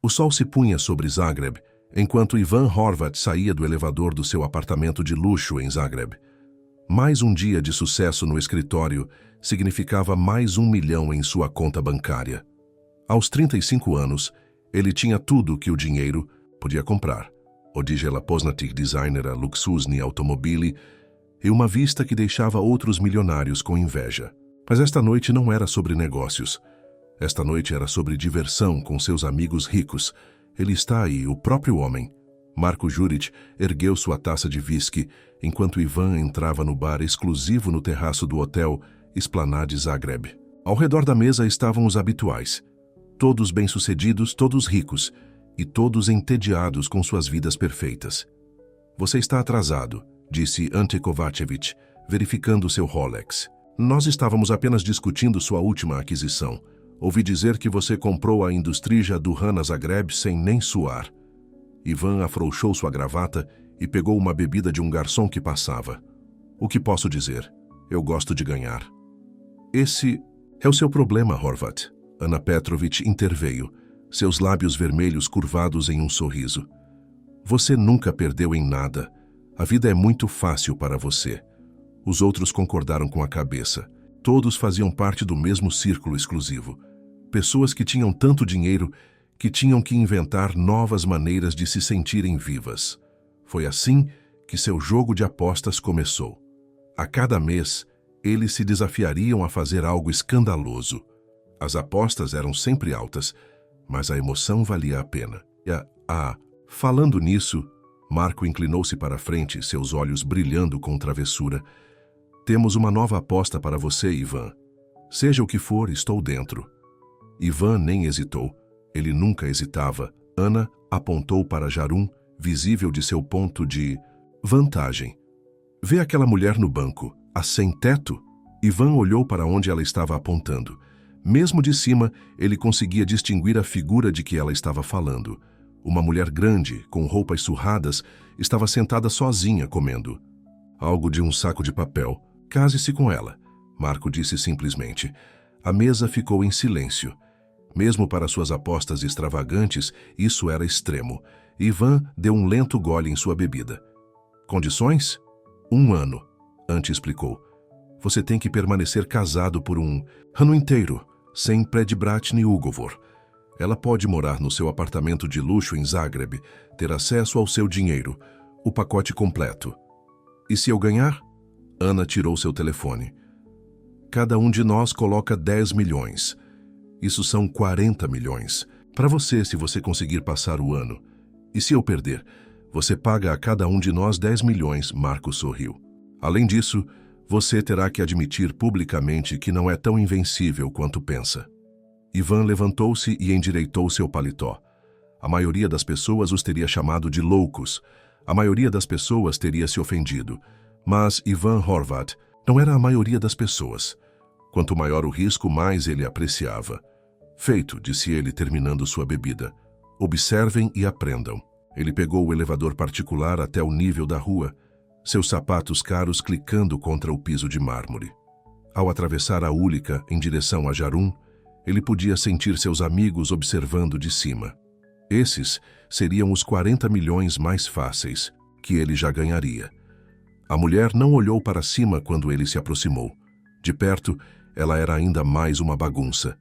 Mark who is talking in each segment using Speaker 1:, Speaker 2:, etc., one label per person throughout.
Speaker 1: O sol se punha sobre Zagreb, enquanto Ivan Horvat saía do elevador do seu apartamento de luxo em Zagreb. Mais um dia de sucesso no escritório significava mais 1 milhão em sua conta bancária. Aos 35 anos, ele tinha tudo que o dinheiro podia comprar. Odígela poznatých designera luxusni automobili e uma vista que deixava outros milionários com inveja. Mas esta noite não era sobre negócios. Esta noite era sobre diversão com seus amigos ricos. Ele está aí, o próprio homem. Marko Juric ergueu sua taça de whisky enquanto Ivan entrava no bar exclusivo no terraço do hotel Esplanade Zagreb. Ao redor da mesa estavam os habituais. Todos bem-sucedidos, todos ricos e todos entediados com suas vidas perfeitas. Você está atrasado, disse Ante Kovačević, verificando seu Rolex. Nós estávamos apenas discutindo sua última aquisição. Ouvi dizer que você comprou a Industrija do Hana Zagreb sem nem suar. Ivan afrouxou sua gravata e pegou uma bebida de um garçom que passava. O que posso dizer? Eu gosto de ganhar. Esse é o seu problema, Horvat. Ana Petrovich interveio, seus lábios vermelhos curvados em um sorriso. Você nunca perdeu em nada. A vida é muito fácil para você. Os outros concordaram com a cabeça. Todos faziam parte do mesmo círculo exclusivo. Pessoas que tinham tanto dinheiro que tinham que inventar novas maneiras de se sentirem vivas. Foi assim que seu jogo de apostas começou. A cada mês, eles se desafiariam a fazer algo escandaloso. As apostas eram sempre altas, mas a emoção valia a pena. Falando nisso, Marko inclinou-se para a frente, seus olhos brilhando com travessura. Temos uma nova aposta para você, Ivan. Seja o que for, estou dentro. Ivan nem hesitou. Ele nunca hesitava. Ana apontou para Jarun, visível de seu ponto de vantagem. Vê aquela mulher no banco, a sem-teto? Ivan olhou para onde ela estava apontando. Mesmo de cima, ele conseguia distinguir a figura de que ela estava falando. Uma mulher grande, com roupas surradas, estava sentada sozinha comendo algo de um saco de papel. Case-se com ela, Marko disse simplesmente. A mesa ficou em silêncio. Mesmo para suas apostas extravagantes, isso era extremo. Ivan deu um lento gole em sua bebida. Condições? 1 ano, Ante explicou. Você tem que permanecer casado por 1 ano inteiro, sem predbratni ugovor. Ela pode morar no seu apartamento de luxo em Zagreb, ter acesso ao seu dinheiro, o pacote completo. E se eu ganhar? Ana tirou seu telefone. Cada um de nós coloca 10 milhões. Isso são 40 milhões. Para você, se você conseguir passar o ano. E se eu perder? Você paga a cada um de nós 10 milhões, Marko sorriu. Além disso, você terá que admitir publicamente que não é tão invencível quanto pensa. Ivan levantou-se e endireitou seu paletó. A maioria das pessoas os teria chamado de loucos. A maioria das pessoas teria se ofendido. Mas Ivan Horvat não era a maioria das pessoas. Quanto maior o risco, mais ele apreciava. Feito, disse ele terminando sua bebida. Observem e aprendam. Ele pegou o elevador particular até o nível da rua, seus sapatos caros clicando contra o piso de mármore. Ao atravessar a Ulica em direção a Jarun, ele podia sentir seus amigos observando de cima. Esses seriam os 40 milhões mais fáceis, que ele já ganharia. A mulher não olhou para cima quando ele se aproximou. De perto, ela era ainda mais uma bagunça.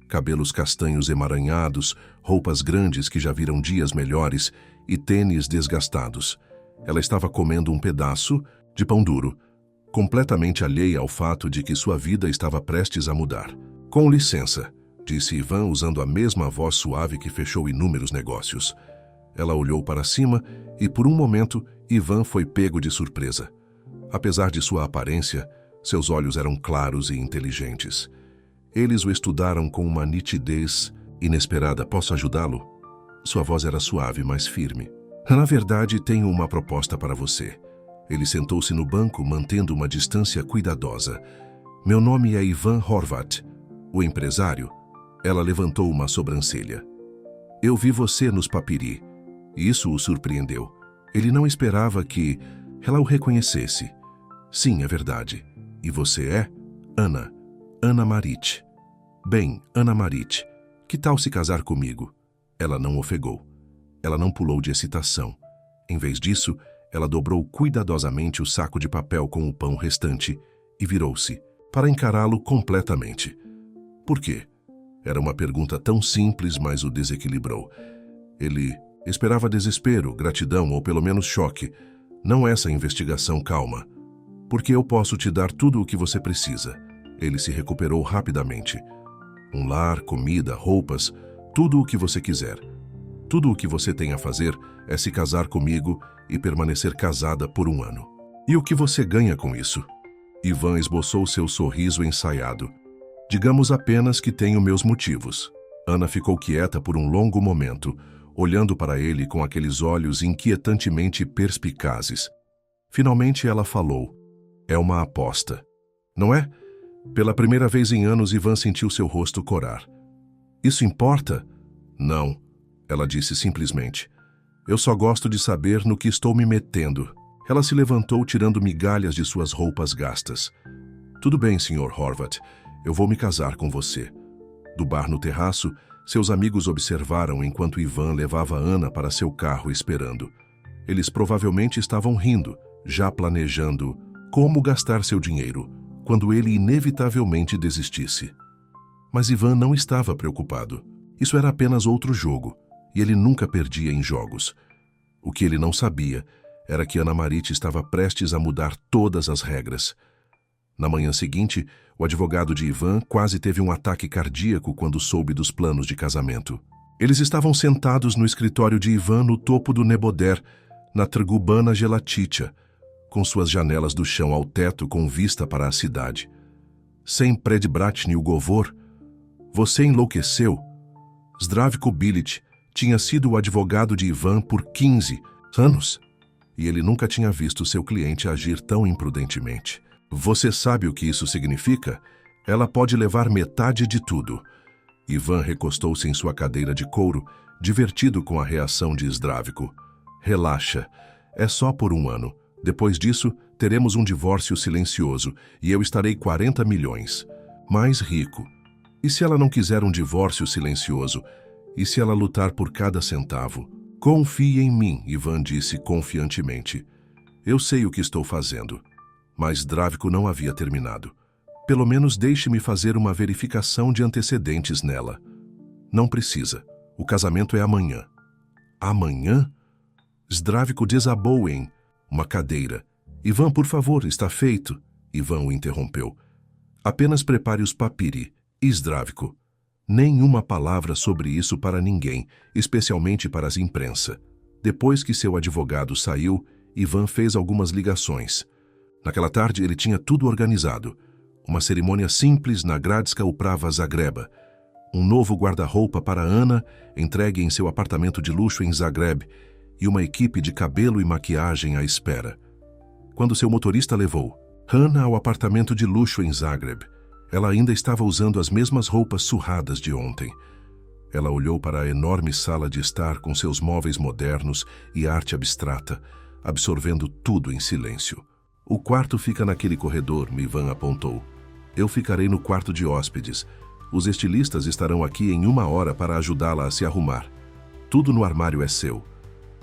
Speaker 1: Cabelos castanhos emaranhados, roupas grandes que já viram dias melhores e tênis desgastados. Ela estava comendo um pedaço de pão duro, completamente alheia ao fato de que sua vida estava prestes a mudar. Com licença, disse Ivan usando a mesma voz suave que fechou inúmeros negócios. Ela olhou para cima e, por um momento, Ivan foi pego de surpresa. Apesar de sua aparência, seus olhos eram claros e inteligentes. Eles o estudaram com uma nitidez inesperada. Posso ajudá-lo? Sua voz era suave, mas firme. Na verdade, tenho uma proposta para você. Ele sentou-se no banco, mantendo uma distância cuidadosa. Meu nome é Ivan Horvat, o empresário. Ela levantou uma sobrancelha. Eu vi você nos Papiri. Isso o surpreendeu. Ele não esperava que ela o reconhecesse. Sim, é verdade. E você é? Ana. Ana Marić. Bem, Ana Marić, que tal se casar comigo? Ela não ofegou. Ela não pulou de excitação. Em vez disso, ela dobrou cuidadosamente o saco de papel com o pão restante e virou-se para encará-lo completamente. Por quê? Era uma pergunta tão simples, mas o desequilibrou. Ele esperava desespero, gratidão ou pelo menos choque. Não essa investigação calma. Porque eu posso te dar tudo o que você precisa. Ele se recuperou rapidamente. Um lar, comida, roupas, tudo o que você quiser. Tudo o que você tem a fazer é se casar comigo e permanecer casada por 1 ano. E o que você ganha com isso? Ivan esboçou seu sorriso ensaiado. Digamos apenas que tenho meus motivos. Ana ficou quieta por um longo momento, olhando para ele com aqueles olhos inquietantemente perspicazes. Finalmente ela falou. É uma aposta. Não é? Pela primeira vez em anos, Ivan sentiu seu rosto corar. Isso importa? Não, ela disse simplesmente. Eu só gosto de saber no que estou me metendo. Ela se levantou tirando migalhas de suas roupas gastas. Tudo bem, Sr. Horvath. Eu vou me casar com você. Do bar no terraço, seus amigos observaram enquanto Ivan levava Ana para seu carro esperando. Eles provavelmente estavam rindo, já planejando como gastar seu dinheiro, quando ele inevitavelmente desistisse. Mas Ivan não estava preocupado. Isso era apenas outro jogo, e ele nunca perdia em jogos. O que ele não sabia era que Ana Marit estava prestes a mudar todas as regras. Na manhã seguinte, o advogado de Ivan quase teve um ataque cardíaco quando soube dos planos de casamento. Eles estavam sentados no escritório de Ivan no topo do Neboder, na Trgubana Gelaticha, com suas janelas do chão ao teto com vista para a cidade. Sem Predbratny Ugovor, você enlouqueceu. Zdravko Bilic tinha sido o advogado de Ivan por 15 anos, e ele nunca tinha visto seu cliente agir tão imprudentemente. Você sabe o que isso significa? Ela pode levar metade de tudo. Ivan recostou-se em sua cadeira de couro, divertido com a reação de Zdravko. Relaxa, é só por 1 ano. Depois disso, teremos um divórcio silencioso e eu estarei 40 milhões. Mais rico. E se ela não quiser um divórcio silencioso? E se ela lutar por cada centavo? Confie em mim, Ivan disse confiantemente. Eu sei o que estou fazendo. Mas Zdravko não havia terminado. Pelo menos deixe-me fazer uma verificação de antecedentes nela. Não precisa. O casamento é amanhã. Amanhã? Zdravko desabou em uma cadeira. Ivan, por favor, está feito. Ivan o interrompeu. Apenas prepare os papiri. Zdravko. Nenhuma palavra sobre isso para ninguém, especialmente para as imprensa. Depois que seu advogado saiu, Ivan fez algumas ligações. Naquela tarde ele tinha tudo organizado. Uma cerimônia simples na Gradska Uprava Zagreba. Um novo guarda-roupa para Ana, entregue em seu apartamento de luxo em Zagreb, e uma equipe de cabelo e maquiagem à espera. Quando seu motorista levou Ana ao apartamento de luxo em Zagreb, ela ainda estava usando as mesmas roupas surradas de ontem. Ela olhou para a enorme sala de estar com seus móveis modernos e arte abstrata, absorvendo tudo em silêncio. O quarto fica naquele corredor, Ivan apontou. Eu ficarei no quarto de hóspedes. Os estilistas estarão aqui em 1 hora para ajudá-la a se arrumar. Tudo no armário é seu.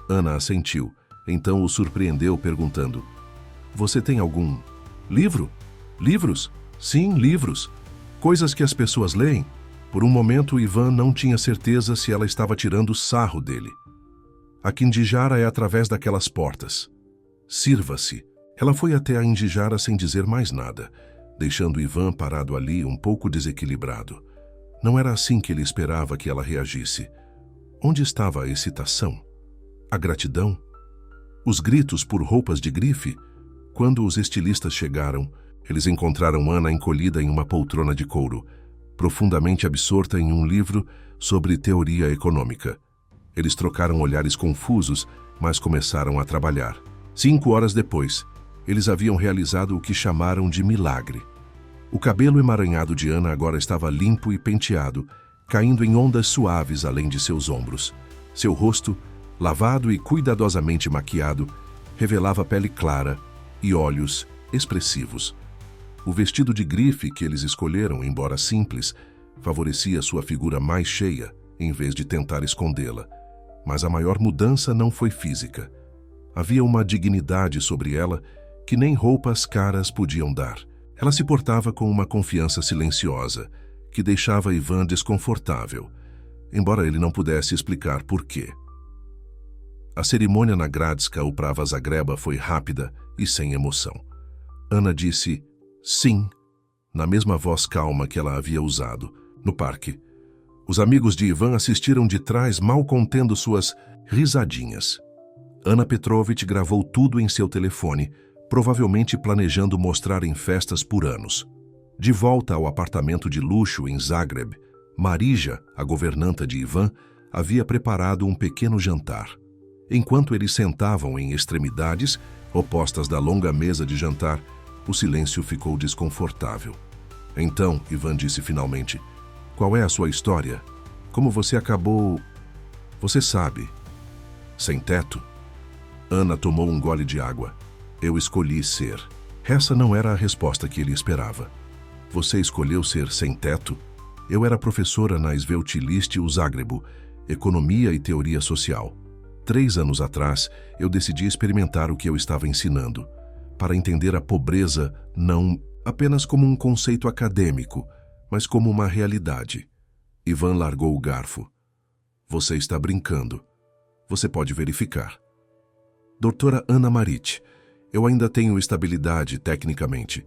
Speaker 1: Ana assentiu, então o surpreendeu perguntando. Você tem algum livro? Livros? Sim, livros. Coisas que as pessoas leem. Por um momento, Ivan não tinha certeza se ela estava tirando sarro dele. A Kindijara é através daquelas portas. Sirva-se. Ela foi até a Indijara sem dizer mais nada, deixando Ivan parado ali um pouco desequilibrado. Não era assim que ele esperava que ela reagisse. Onde estava a excitação? A gratidão? Os gritos por roupas de grife? Quando os estilistas chegaram, eles encontraram Ana encolhida em uma poltrona de couro, profundamente absorta em um livro sobre teoria econômica. Eles trocaram olhares confusos, mas começaram a trabalhar. 5 horas depois, eles haviam realizado o que chamaram de milagre. O cabelo emaranhado de Ana agora estava limpo e penteado, caindo em ondas suaves além de seus ombros. Seu rosto, lavado e cuidadosamente maquiado, revelava pele clara e olhos expressivos. O vestido de grife que eles escolheram, embora simples, favorecia sua figura mais cheia, em vez de tentar escondê-la. Mas a maior mudança não foi física. Havia uma dignidade sobre ela que nem roupas caras podiam dar. Ela se portava com uma confiança silenciosa, que deixava Ivan desconfortável, embora ele não pudesse explicar por quê. A cerimônia na Gradska Uprava Zagreba foi rápida e sem emoção. Ana disse sim, na mesma voz calma que ela havia usado, no parque. Os amigos de Ivan assistiram de trás, mal contendo suas risadinhas. Ana Petrovich gravou tudo em seu telefone, provavelmente planejando mostrar em festas por anos. De volta ao apartamento de luxo em Zagreb, Marija, a governanta de Ivan, havia preparado um pequeno jantar. Enquanto eles sentavam em extremidades, opostas da longa mesa de jantar, o silêncio ficou desconfortável. Então, Ivan disse finalmente, qual é a sua história? Como você acabou... Você sabe. Sem teto? Ana tomou um gole de água. Eu escolhi ser. Essa não era a resposta que ele esperava. Você escolheu ser sem teto? Eu era professora na Sveltilist Zagrebo, Economia e Teoria Social. 3 anos atrás, eu decidi experimentar o que eu estava ensinando, para entender a pobreza não apenas como um conceito acadêmico, mas como uma realidade. Ivan largou o garfo. Você está brincando. Você pode verificar. Doutora Ana Marit, eu ainda tenho estabilidade tecnicamente.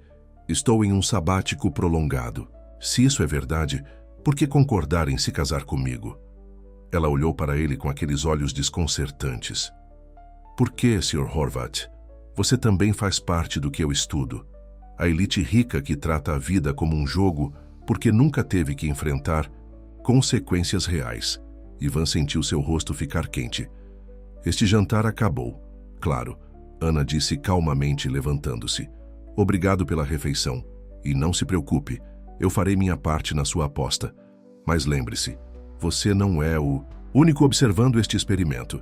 Speaker 1: Estou em um sabático prolongado. Se isso é verdade, por que concordar em se casar comigo? Ela olhou para ele com aqueles olhos desconcertantes. Por que, Sr. Horvat? Você também faz parte do que eu estudo. A elite rica que trata a vida como um jogo porque nunca teve que enfrentar consequências reais. Ivan sentiu seu rosto ficar quente. Este jantar acabou. Claro, Ana disse calmamente, levantando-se. Obrigado pela refeição. E não se preocupe, eu farei minha parte na sua aposta. Mas lembre-se, você não é o único observando este experimento.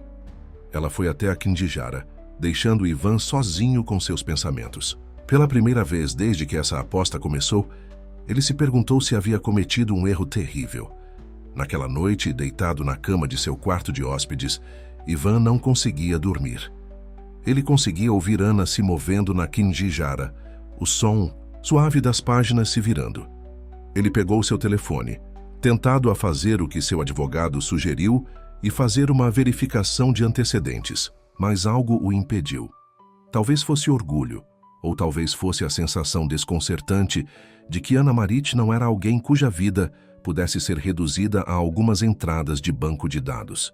Speaker 1: Ela foi até a Kindijara, deixando Ivan sozinho com seus pensamentos. Pela primeira vez desde que essa aposta começou, ele se perguntou se havia cometido um erro terrível. Naquela noite, deitado na cama de seu quarto de hóspedes, Ivan não conseguia dormir. Ele conseguia ouvir Ana se movendo na Kindijara, o som suave das páginas se virando. Ele pegou seu telefone, tentado a fazer o que seu advogado sugeriu e fazer uma verificação de antecedentes, mas algo o impediu. Talvez fosse orgulho, ou talvez fosse a sensação desconcertante de que Ana Marit não era alguém cuja vida pudesse ser reduzida a algumas entradas de banco de dados.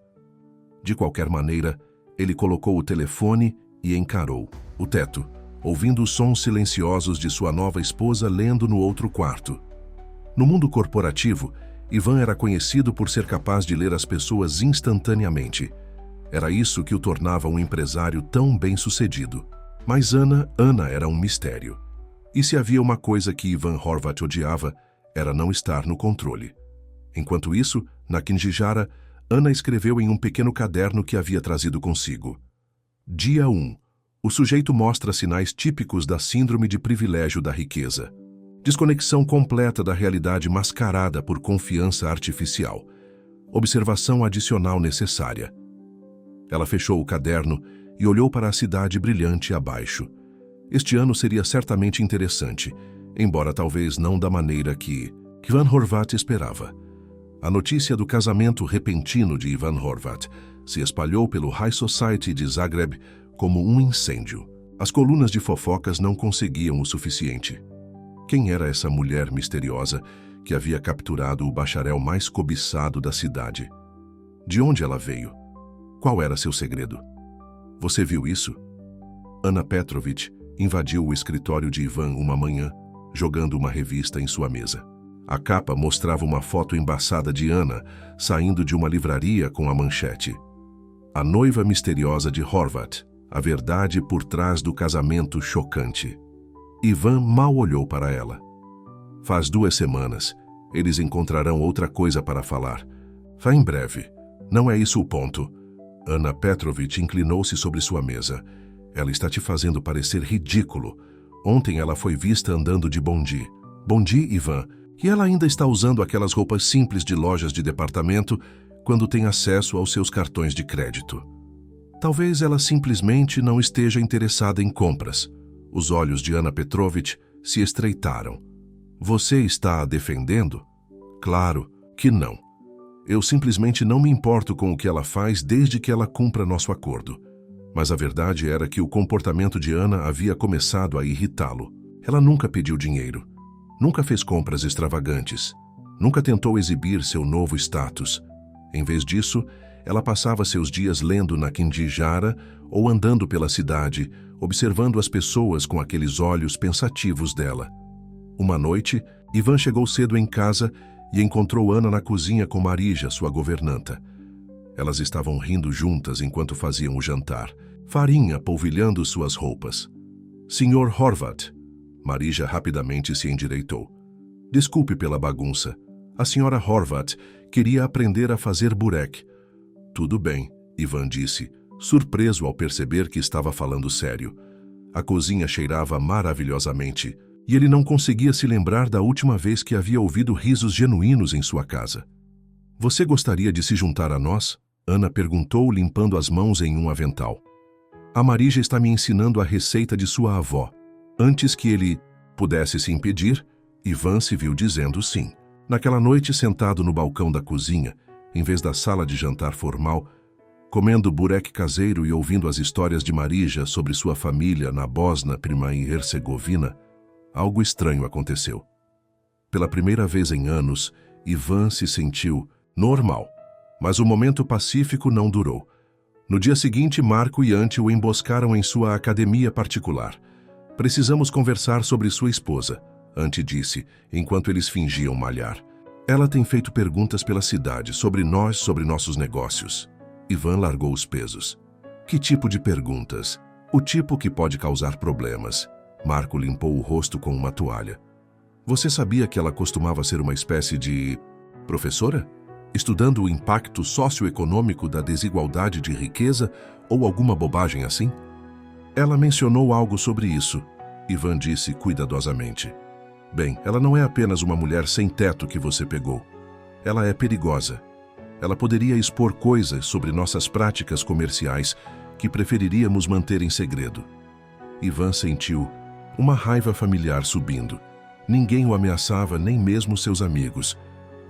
Speaker 1: De qualquer maneira, ele colocou o telefone e encarou o teto, ouvindo os sons silenciosos de sua nova esposa lendo no outro quarto. No mundo corporativo, Ivan era conhecido por ser capaz de ler as pessoas instantaneamente. Era isso que o tornava um empresário tão bem-sucedido. Mas Ana era um mistério. E se havia uma coisa que Ivan Horvat odiava, era não estar no controle. Enquanto isso, na Kindijara, Ana escreveu em um pequeno caderno que havia trazido consigo. Dia 1. O sujeito mostra sinais típicos da síndrome de privilégio da riqueza. Desconexão completa da realidade mascarada por confiança artificial. Observação adicional necessária. Ela fechou o caderno e olhou para a cidade brilhante abaixo. Este ano seria certamente interessante, embora talvez não da maneira que Ivan Horvat esperava. A notícia do casamento repentino de Ivan Horvat se espalhou pelo High Society de Zagreb como um incêndio. As colunas de fofocas não conseguiam o suficiente. Quem era essa mulher misteriosa que havia capturado o bacharel mais cobiçado da cidade? De onde ela veio? Qual era seu segredo? Você viu isso? Ana Petrovich invadiu o escritório de Ivan uma manhã, jogando uma revista em sua mesa. A capa mostrava uma foto embaçada de Ana saindo de uma livraria com a manchete: A noiva misteriosa de Horvat, a verdade por trás do casamento chocante. Ivan mal olhou para ela. Faz 2 semanas. Eles encontrarão outra coisa para falar. Vá em breve. Não é isso o ponto. Ana Petrovich inclinou-se sobre sua mesa. Ela está te fazendo parecer ridículo. Ontem ela foi vista andando de bondi. Bondi, Ivan, E ela ainda está usando aquelas roupas simples de lojas de departamento quando tem acesso aos seus cartões de crédito. Talvez ela simplesmente não esteja interessada em compras. Os olhos de Anna Petrovich se estreitaram. Você está a defendendo? Claro que não. Eu simplesmente não me importo com o que ela faz desde que ela cumpra nosso acordo. Mas a verdade era que o comportamento de Anna havia começado a irritá-lo. Ela nunca pediu dinheiro. Nunca fez compras extravagantes. Nunca tentou exibir seu novo status. Em vez disso, ela passava seus dias lendo na Kindijara ou andando pela cidade, observando as pessoas com aqueles olhos pensativos dela. Uma noite, Ivan chegou cedo em casa e encontrou Anna na cozinha com Marija, sua governanta. Elas estavam rindo juntas enquanto faziam o jantar, farinha polvilhando suas roupas. Sr. Horvath. Marija rapidamente se endireitou. Desculpe pela bagunça. A Sra. Horvath queria aprender a fazer burek. Tudo bem, Ivan disse, surpreso ao perceber que estava falando sério. A cozinha cheirava maravilhosamente e ele não conseguia se lembrar da última vez que havia ouvido risos genuínos em sua casa. Você gostaria de se juntar a nós? Anna perguntou, limpando as mãos em um avental. A Marija está me ensinando a receita de sua avó. Antes que ele pudesse se impedir, Ivan se viu dizendo sim. Naquela noite, sentado no balcão da cozinha, em vez da sala de jantar formal, comendo burek caseiro e ouvindo as histórias de Marija sobre sua família na Bósnia e Herzegovina, algo estranho aconteceu. Pela primeira vez em anos, Ivan se sentiu normal, mas o momento pacífico não durou. No dia seguinte, Marco e Ante o emboscaram em sua academia particular. Precisamos conversar sobre sua esposa, Ante disse, enquanto eles fingiam malhar. Ela tem feito perguntas pela cidade, sobre nós, sobre nossos negócios. Ivan largou os pesos. Que tipo de perguntas? O tipo que pode causar problemas. Marco limpou o rosto com uma toalha. Você sabia que ela costumava ser uma espécie de professora? Estudando o impacto socioeconômico da desigualdade de riqueza ou alguma bobagem assim? Ela mencionou algo sobre isso, Ivan disse cuidadosamente. Bem, ela não é apenas uma mulher sem teto que você pegou. Ela é perigosa. Ela poderia expor coisas sobre nossas práticas comerciais que preferiríamos manter em segredo. Ivan sentiu uma raiva familiar subindo. Ninguém o ameaçava, nem mesmo seus amigos.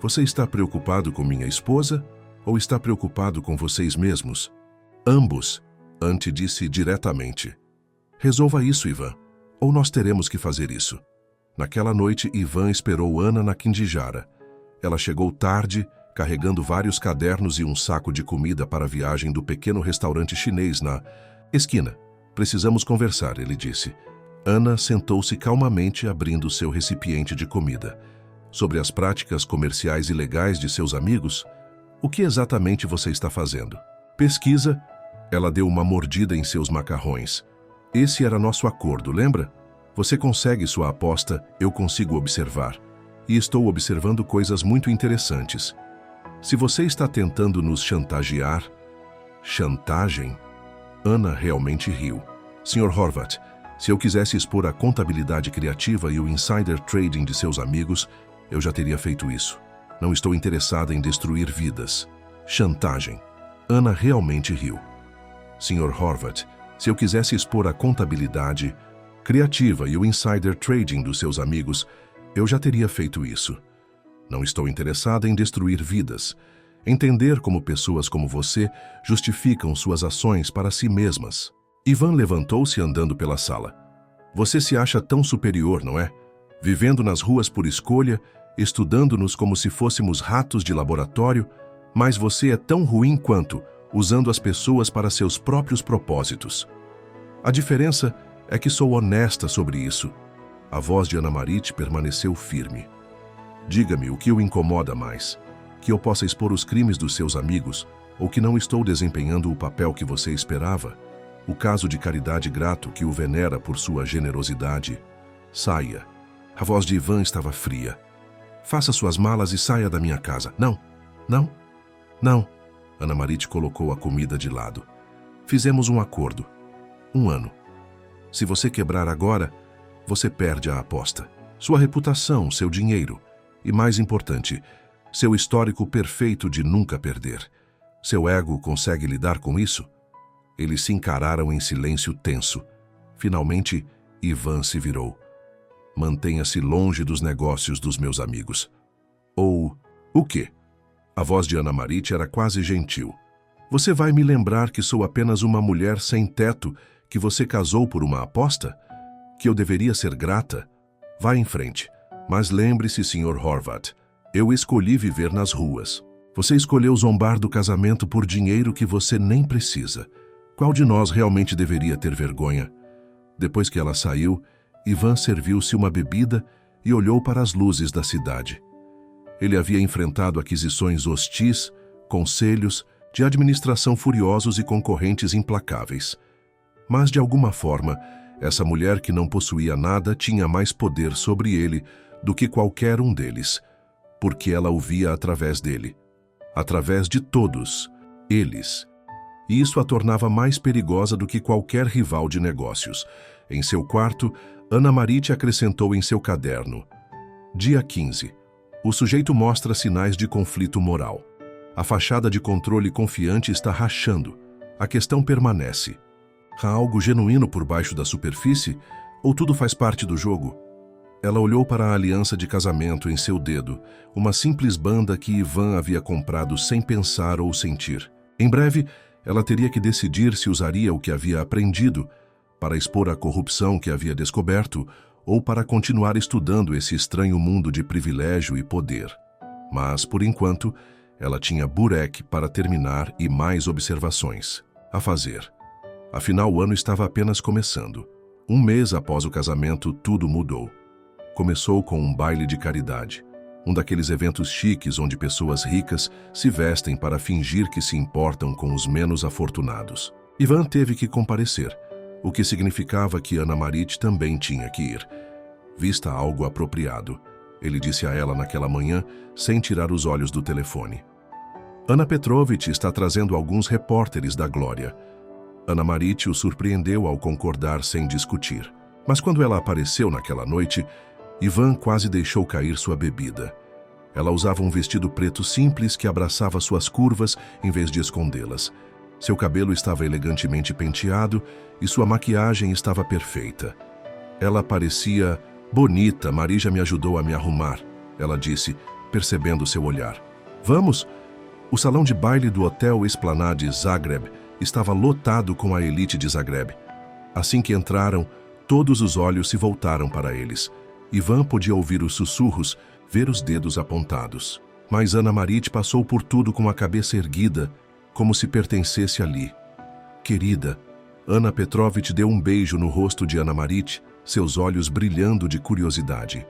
Speaker 1: Você está preocupado com minha esposa ou está preocupado com vocês mesmos? Ambos, Ante disse diretamente. Resolva isso, Ivan, ou nós teremos que fazer isso. Naquela noite, Ivan esperou Anna na Kindijara. Ela chegou tarde, carregando vários cadernos e um saco de comida para a viagem do pequeno restaurante chinês na esquina. Precisamos conversar, ele disse. Anna sentou-se calmamente, abrindo seu recipiente de comida. Sobre as práticas comerciais ilegais de seus amigos? O que exatamente você está fazendo? Pesquisa. Ela deu uma mordida em seus macarrões. Esse era nosso acordo, lembra? Você consegue sua aposta, eu consigo observar. E estou observando coisas muito interessantes. Se você está tentando nos chantagear... Chantagem? Anna realmente riu. Sr. Horvath, se eu quisesse expor a contabilidade criativa e o insider trading de seus amigos, eu já teria feito isso. Não estou interessada em destruir vidas. Chantagem. Anna realmente riu. Sr. Horvath, se eu quisesse expor a contabilidade criativa e o insider trading dos seus amigos, eu já teria feito isso. Não estou interessada em destruir vidas. Entender como pessoas como você justificam suas ações para si mesmas. Ivan levantou-se andando pela sala. Você se acha tão superior, não é? Vivendo nas ruas por escolha, estudando-nos como se fôssemos ratos de laboratório, mas você é tão ruim quanto, usando as pessoas para seus próprios propósitos. A diferença é que sou honesta sobre isso. A voz de Anna Marit permaneceu firme. Diga-me o que o incomoda mais. Que eu possa expor os crimes dos seus amigos ou que não estou desempenhando o papel que você esperava? O caso de caridade grato que o venera por sua generosidade. Saia. A voz de Ivan estava fria. Faça suas malas e saia da minha casa. Não, não, não. Anna Marit colocou a comida de lado. Fizemos um acordo. 1 ano. Se você quebrar agora, você perde a aposta. Sua reputação, seu dinheiro. E mais importante, seu histórico perfeito de nunca perder. Seu ego consegue lidar com isso? Eles se encararam em silêncio tenso. Finalmente, Ivan se virou. Mantenha-se longe dos negócios dos meus amigos. Ou, o quê? A voz de Ana Marit era quase gentil. Você vai me lembrar que sou apenas uma mulher sem teto que você casou por uma aposta? Que eu deveria ser grata? Vá em frente. Mas lembre-se, Sr. Horvath, eu escolhi viver nas ruas. Você escolheu zombar do casamento por dinheiro que você nem precisa. Qual de nós realmente deveria ter vergonha? Depois que ela saiu, Ivan serviu-se uma bebida e olhou para as luzes da cidade. Ele havia enfrentado aquisições hostis, conselhos de administração furiosos e concorrentes implacáveis. Mas, de alguma forma, essa mulher que não possuía nada tinha mais poder sobre ele do que qualquer um deles, porque ela o via através dele, através de todos, eles. E isso a tornava mais perigosa do que qualquer rival de negócios. Em seu quarto, Ana Marit acrescentou em seu caderno: Dia 15. O sujeito mostra sinais de conflito moral. A fachada de controle confiante está rachando. A questão permanece. Há algo genuíno por baixo da superfície? Ou tudo faz parte do jogo? Ela olhou para a aliança de casamento em seu dedo, uma simples banda que Ivan havia comprado sem pensar ou sentir. Em breve, ela teria que decidir se usaria o que havia aprendido para expor a corrupção que havia descoberto ou para continuar estudando esse estranho mundo de privilégio e poder. Mas, por enquanto, ela tinha Burek para terminar e mais observações a fazer. Afinal, o ano estava apenas começando. Um mês após o casamento, tudo mudou. Começou com um baile de caridade, um daqueles eventos chiques onde pessoas ricas se vestem para fingir que se importam com os menos afortunados. Ivan teve que comparecer, o que significava que Ana Marit também tinha que ir. Vista algo apropriado, ele disse a ela naquela manhã, sem tirar os olhos do telefone. Ana Petrovich está trazendo alguns repórteres da Glória. Ana Marit o surpreendeu ao concordar sem discutir. Mas quando ela apareceu naquela noite, Ivan quase deixou cair sua bebida. Ela usava um vestido preto simples que abraçava suas curvas em vez de escondê-las. Seu cabelo estava elegantemente penteado e sua maquiagem estava perfeita. Ela parecia bonita. Marija me ajudou a me arrumar, ela disse, percebendo seu olhar. Vamos? O salão de baile do Hotel Esplanade Zagreb estava lotado com a elite de Zagreb. Assim que entraram, todos os olhos se voltaram para eles. Ivan podia ouvir os sussurros, ver os dedos apontados. Mas Ana Marit passou por tudo com a cabeça erguida, como se pertencesse ali. Querida, Ana Petrovich deu um beijo no rosto de Ana Marit, seus olhos brilhando de curiosidade.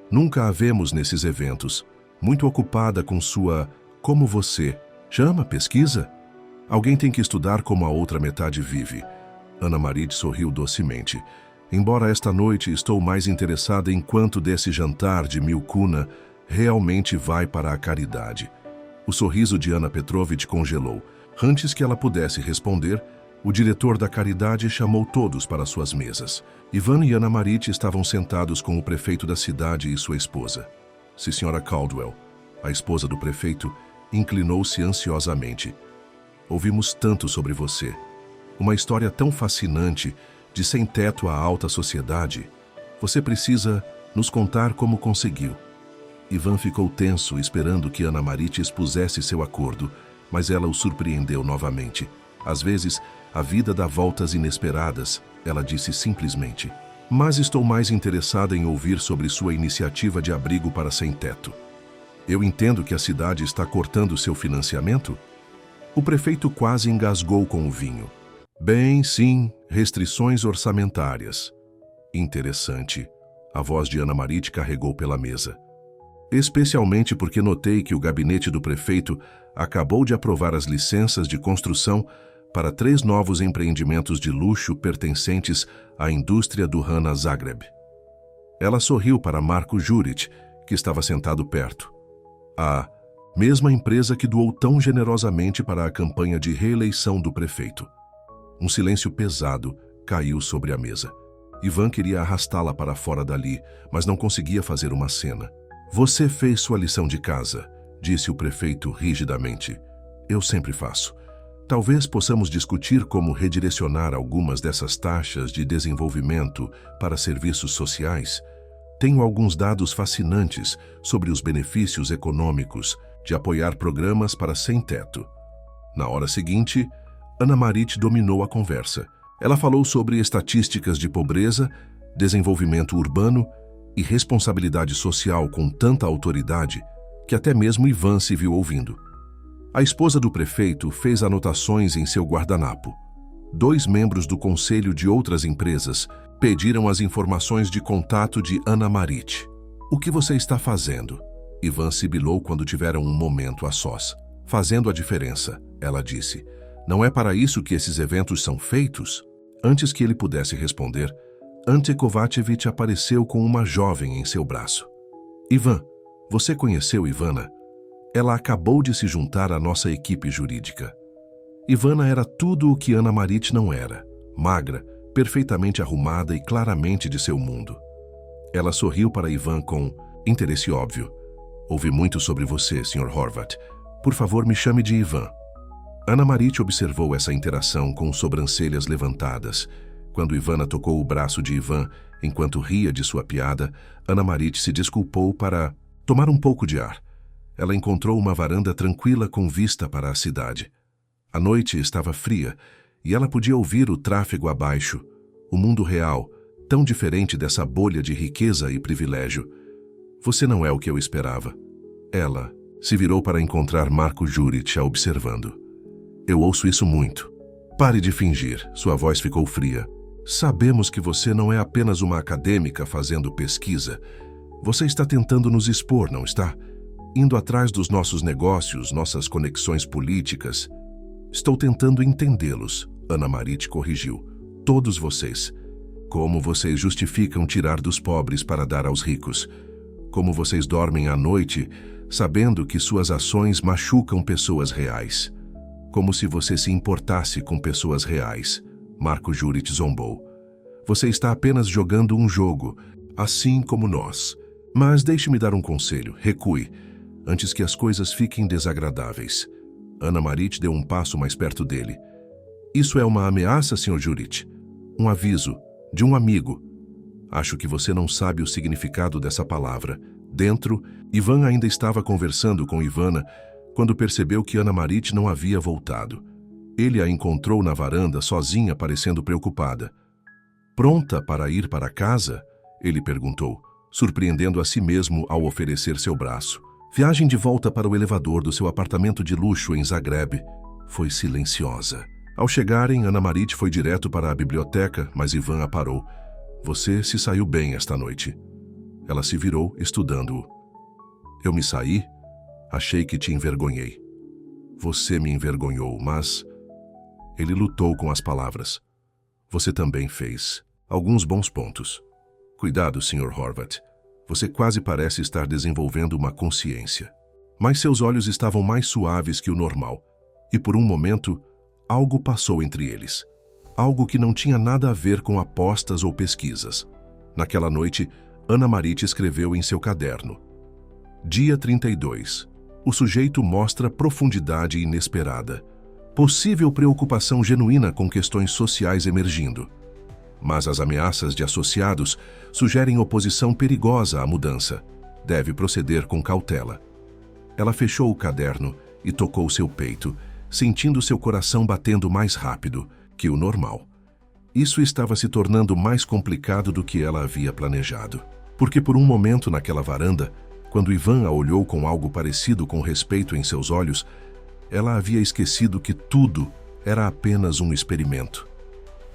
Speaker 1: Nunca a vemos nesses eventos, muito ocupada com sua "como você" chama, pesquisa? Alguém tem que estudar como a outra metade vive. Ana Marit sorriu docemente. Embora esta noite estou mais interessada em quanto desse jantar de Milcuna realmente vai para a caridade. O sorriso de Ana Petrovich congelou. Antes que ela pudesse responder, o diretor da caridade chamou todos para suas mesas. Ivan e Ana Marit estavam sentados com o prefeito da cidade e sua esposa. Sra. Caldwell, a esposa do prefeito, inclinou-se ansiosamente. Ouvimos tanto sobre você. Uma história tão fascinante, de sem-teto à alta sociedade. Você precisa nos contar como conseguiu. Ivan ficou tenso, esperando que Ana Marit expusesse seu acordo, mas ela o surpreendeu novamente. Às vezes, a vida dá voltas inesperadas, ela disse simplesmente. Mas estou mais interessada em ouvir sobre sua iniciativa de abrigo para sem-teto. Eu entendo que a cidade está cortando seu financiamento? O prefeito quase engasgou com o vinho. Bem, sim, restrições orçamentárias. Interessante. A voz de Ana Marit carregou pela mesa. Especialmente porque notei que o gabinete do prefeito acabou de aprovar as licenças de construção para 3 novos empreendimentos de luxo pertencentes à indústria do Hana Zagreb. Ela sorriu para Marko Juric, que estava sentado perto. A mesma empresa que doou tão generosamente para a campanha de reeleição do prefeito. Um silêncio pesado caiu sobre a mesa. Ivan queria arrastá-la para fora dali, mas não conseguia fazer uma cena. Você fez sua lição de casa, disse o prefeito rigidamente. Eu sempre faço. Talvez possamos discutir como redirecionar algumas dessas taxas de desenvolvimento para serviços sociais. Tenho alguns dados fascinantes sobre os benefícios econômicos de apoiar programas para sem-teto. Na hora seguinte, Ana Marit dominou a conversa. Ela falou sobre estatísticas de pobreza, desenvolvimento urbano e responsabilidade social com tanta autoridade que até mesmo Ivan se viu ouvindo. A esposa do prefeito fez anotações em seu guardanapo. 2 membros do conselho de outras empresas pediram as informações de contato de Ana Marit. O que você está fazendo? Ivan sibilou quando tiveram um momento a sós. Fazendo a diferença, ela disse. Não é para isso que esses eventos são feitos? Antes que ele pudesse responder, Ante Kovačević apareceu com uma jovem em seu braço. Ivan, você conheceu Ivana? Ela acabou de se juntar à nossa equipe jurídica. Ivana era tudo o que Ana Marit não era. Magra, perfeitamente arrumada e claramente de seu mundo. Ela sorriu para Ivan com interesse óbvio. Ouvi muito sobre você, Sr. Horvat. Por favor, me chame de Ivan. Ana Marit observou essa interação com sobrancelhas levantadas. Quando Ivana tocou o braço de Ivan enquanto ria de sua piada, Ana Marit se desculpou para tomar um pouco de ar. Ela encontrou uma varanda tranquila com vista para a cidade. A noite estava fria e ela podia ouvir o tráfego abaixo, o mundo real, tão diferente dessa bolha de riqueza e privilégio. Você não é o que eu esperava. Ela se virou para encontrar Marko Jurić a observando. Eu ouço isso muito. Pare de fingir, sua voz ficou fria. Sabemos que você não é apenas uma acadêmica fazendo pesquisa. Você está tentando nos expor, não está? Indo atrás dos nossos negócios, nossas conexões políticas. Estou tentando entendê-los, Ana Marit corrigiu. Todos vocês. Como vocês justificam tirar dos pobres para dar aos ricos? Como vocês dormem à noite, sabendo que suas ações machucam pessoas reais? Como se você se importasse com pessoas reais, Marko Jurić zombou. Você está apenas jogando um jogo, assim como nós. Mas deixe-me dar um conselho, recue, antes que as coisas fiquem desagradáveis. Ana Marit deu um passo mais perto dele. Isso é uma ameaça, Sr. Jurić? Um aviso, de um amigo. Acho que você não sabe o significado dessa palavra. Dentro, Ivan ainda estava conversando com Ivana quando percebeu que Ana Marit não havia voltado. Ele a encontrou na varanda sozinha, parecendo preocupada. Pronta para ir para casa? Ele perguntou, surpreendendo a si mesmo ao oferecer seu braço. Viagem de volta para o elevador do seu apartamento de luxo em Zagreb foi silenciosa. Ao chegarem, Ana Marit foi direto para a biblioteca, mas Ivan a parou. Você se saiu bem esta noite. Ela se virou, estudando-o. Eu me saí? Achei que te envergonhei. Você me envergonhou, mas... Ele lutou com as palavras. Você também fez alguns bons pontos. Cuidado, Sr. Horvat. Você quase parece estar desenvolvendo uma consciência. Mas seus olhos estavam mais suaves que o normal. E por um momento, algo passou entre eles. Algo que não tinha nada a ver com apostas ou pesquisas. Naquela noite, Ana Marit escreveu em seu caderno. Dia 32. O sujeito mostra profundidade inesperada. Possível preocupação genuína com questões sociais emergindo. Mas as ameaças de associados sugerem oposição perigosa à mudança. Deve proceder com cautela. Ela fechou o caderno e tocou seu peito, sentindo seu coração batendo mais rápido que o normal. Isso estava se tornando mais complicado do que ela havia planejado. Porque por um momento naquela varanda, quando Ivan a olhou com algo parecido com respeito em seus olhos, ela havia esquecido que tudo era apenas um experimento.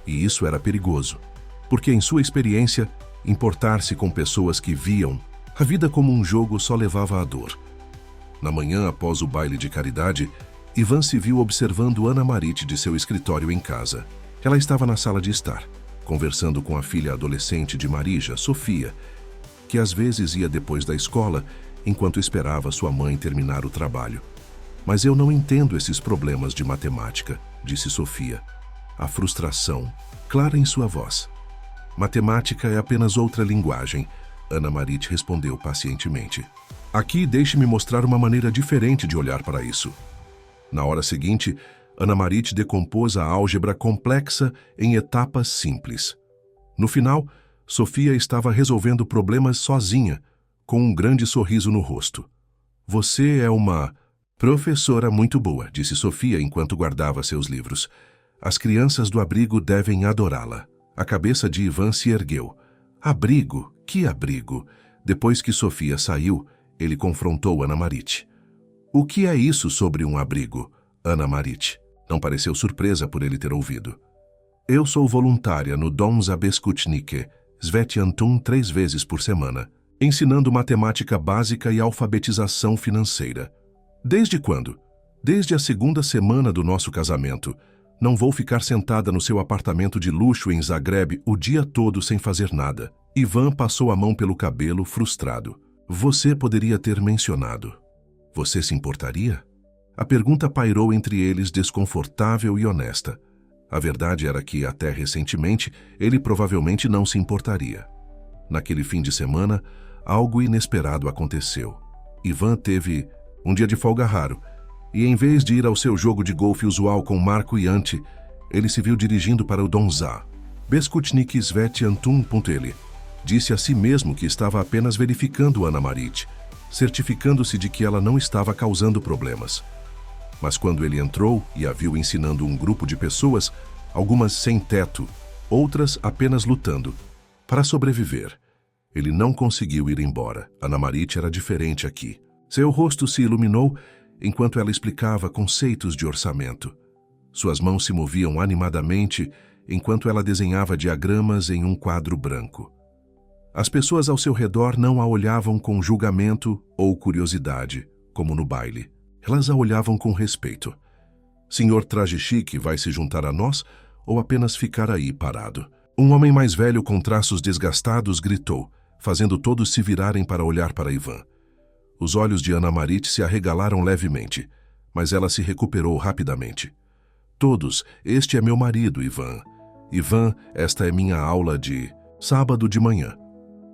Speaker 1: E isso era perigoso, porque em sua experiência, importar-se com pessoas que viam a vida como um jogo só levava à dor. Na manhã após o baile de caridade, Ivan se viu observando Ana Marit de seu escritório em casa. Ela estava na sala de estar, conversando com a filha adolescente de Marija, Sofia, que às vezes ia depois da escola, enquanto esperava sua mãe terminar o trabalho. Mas eu não entendo esses problemas de matemática, disse Sofia. A frustração, clara em sua voz. Matemática é apenas outra linguagem, Ana Marit respondeu pacientemente. Aqui deixe-me mostrar uma maneira diferente de olhar para isso. Na hora seguinte, Ana Marit decompôs a álgebra complexa em etapas simples. No final, Sofia estava resolvendo problemas sozinha, com um grande sorriso no rosto. Você é uma professora muito boa, disse Sofia enquanto guardava seus livros. As crianças do abrigo devem adorá-la. A cabeça de Ivan se ergueu. Abrigo? Que abrigo? Depois que Sofia saiu, ele confrontou Ana Marit. O que é isso sobre um abrigo? Ana Marit não pareceu surpresa por ele ter ouvido. Eu sou voluntária no Dom Zabezkutnike, Sveti Antum 3 vezes por semana, ensinando matemática básica e alfabetização financeira. Desde quando? Desde a 2ª semana do nosso casamento. Não vou ficar sentada no seu apartamento de luxo em Zagreb o dia todo sem fazer nada. Ivan passou a mão pelo cabelo, frustrado. Você poderia ter mencionado. Você se importaria? A pergunta pairou entre eles, desconfortável e honesta. A verdade era que, até recentemente, ele provavelmente não se importaria. Naquele fim de semana, algo inesperado aconteceu. Ivan teve um dia de folga raro, e em vez de ir ao seu jogo de golfe usual com Marco e Ante, ele se viu dirigindo para o Donza. Beskutnik Sveti Antum. Ele disse a si mesmo que estava apenas verificando Ana Marit, certificando-se de que ela não estava causando problemas. Mas quando ele entrou e a viu ensinando um grupo de pessoas, algumas sem teto, outras apenas lutando, para sobreviver, ele não conseguiu ir embora. Ana Marit era diferente aqui. Seu rosto se iluminou enquanto ela explicava conceitos de orçamento. Suas mãos se moviam animadamente enquanto ela desenhava diagramas em um quadro branco. As pessoas ao seu redor não a olhavam com julgamento ou curiosidade, como no baile. Elas a olhavam com respeito. Senhor Traje Chique vai se juntar a nós ou apenas ficar aí parado? Um homem mais velho com traços desgastados gritou, fazendo todos se virarem para olhar para Ivan. Os olhos de Ana Marit se arregalaram levemente, mas ela se recuperou rapidamente. Todos, este é meu marido, Ivan. Ivan, esta é minha aula de sábado de manhã.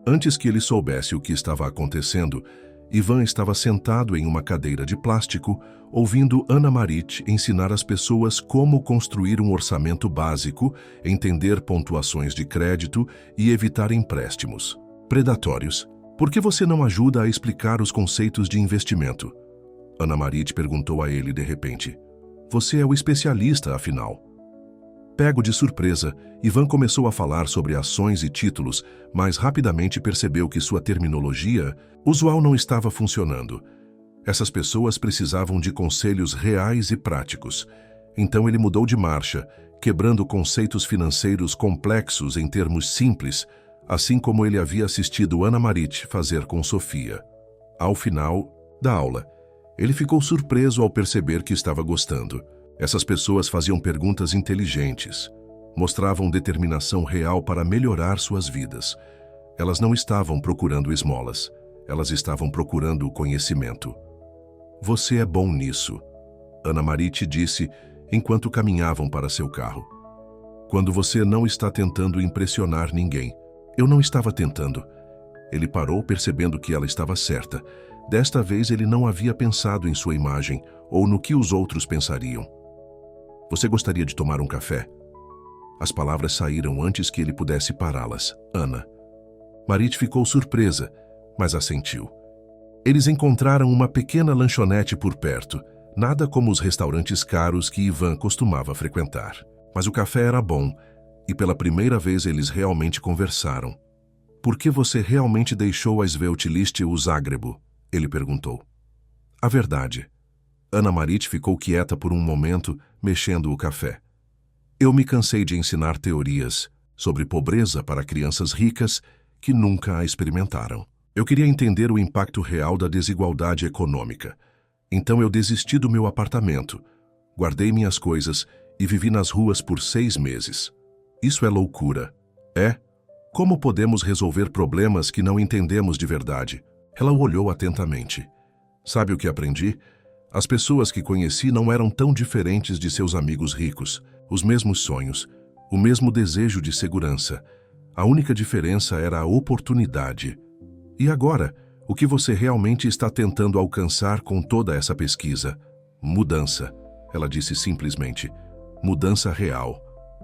Speaker 1: Antes que ele soubesse o que estava acontecendo, Ivan estava sentado em uma cadeira de plástico, ouvindo Ana Marit ensinar as pessoas como construir um orçamento básico, entender pontuações de crédito e evitar empréstimos predatórios. Por que você não ajuda a explicar os conceitos de investimento? Ana Marit perguntou a ele de repente. Você é o especialista, afinal. Pego de surpresa, Ivan começou a falar sobre ações e títulos, mas rapidamente percebeu que sua terminologia usual não estava funcionando. Essas pessoas precisavam de conselhos reais e práticos. Então ele mudou de marcha, quebrando conceitos financeiros complexos em termos simples, assim como ele havia assistido Ana Marit fazer com Sofia. Ao final da aula, ele ficou surpreso ao perceber que estava gostando. Essas pessoas faziam perguntas inteligentes, mostravam determinação real para melhorar suas vidas. Elas não estavam procurando esmolas, elas estavam procurando conhecimento. Você é bom nisso, Ana Marit disse enquanto caminhavam para seu carro. Quando você não está tentando impressionar ninguém. Eu não estava tentando. Ele parou percebendo que ela estava certa. Desta vez ele não havia pensado em sua imagem ou no que os outros pensariam. Você gostaria de tomar um café? As palavras saíram antes que ele pudesse pará-las. Ana. Marit ficou surpresa, mas assentiu. Eles encontraram uma pequena lanchonete por perto, nada como os restaurantes caros que Ivan costumava frequentar. Mas o café era bom, e pela primeira vez eles realmente conversaram. Por que você realmente deixou a Sveutiliste o Zagrebo? Ele perguntou. A verdade. Ana Marit ficou quieta por um momento, mexendo o café. Eu me cansei de ensinar teorias sobre pobreza para crianças ricas que nunca a experimentaram. Eu queria entender o impacto real da desigualdade econômica. Então eu desisti do meu apartamento, guardei minhas coisas e vivi nas ruas por 6 meses. Isso é loucura. É? Como podemos resolver problemas que não entendemos de verdade? Ela o olhou atentamente. Sabe o que aprendi? As pessoas que conheci não eram tão diferentes de seus amigos ricos. Os mesmos sonhos, o mesmo desejo de segurança. A única diferença era a oportunidade. E agora, O que você realmente está tentando alcançar com toda essa pesquisa? Mudança, ela disse simplesmente. Mudança real.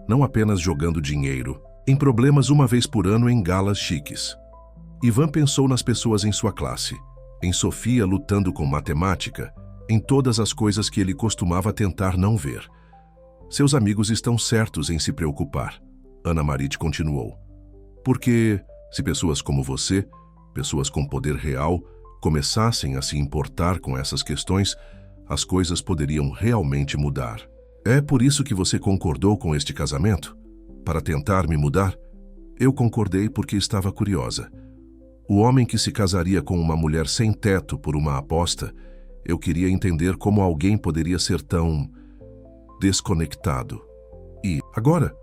Speaker 1: Não apenas jogando dinheiro em problemas uma vez por ano em galas chiques. Ivan pensou nas pessoas em sua classe, em Sofia lutando com matemática, em todas as coisas que ele costumava tentar não ver. Seus amigos estão certos em se preocupar, Ana Marit continuou. Porque, se pessoas como você, pessoas com poder real, começassem a se importar com essas questões, as coisas poderiam realmente mudar. É por isso que você concordou com este casamento? Para tentar me mudar? Eu concordei porque estava curiosa. O homem que se casaria com uma mulher sem teto por uma aposta, eu queria entender como alguém poderia ser tão desconectado. E agora?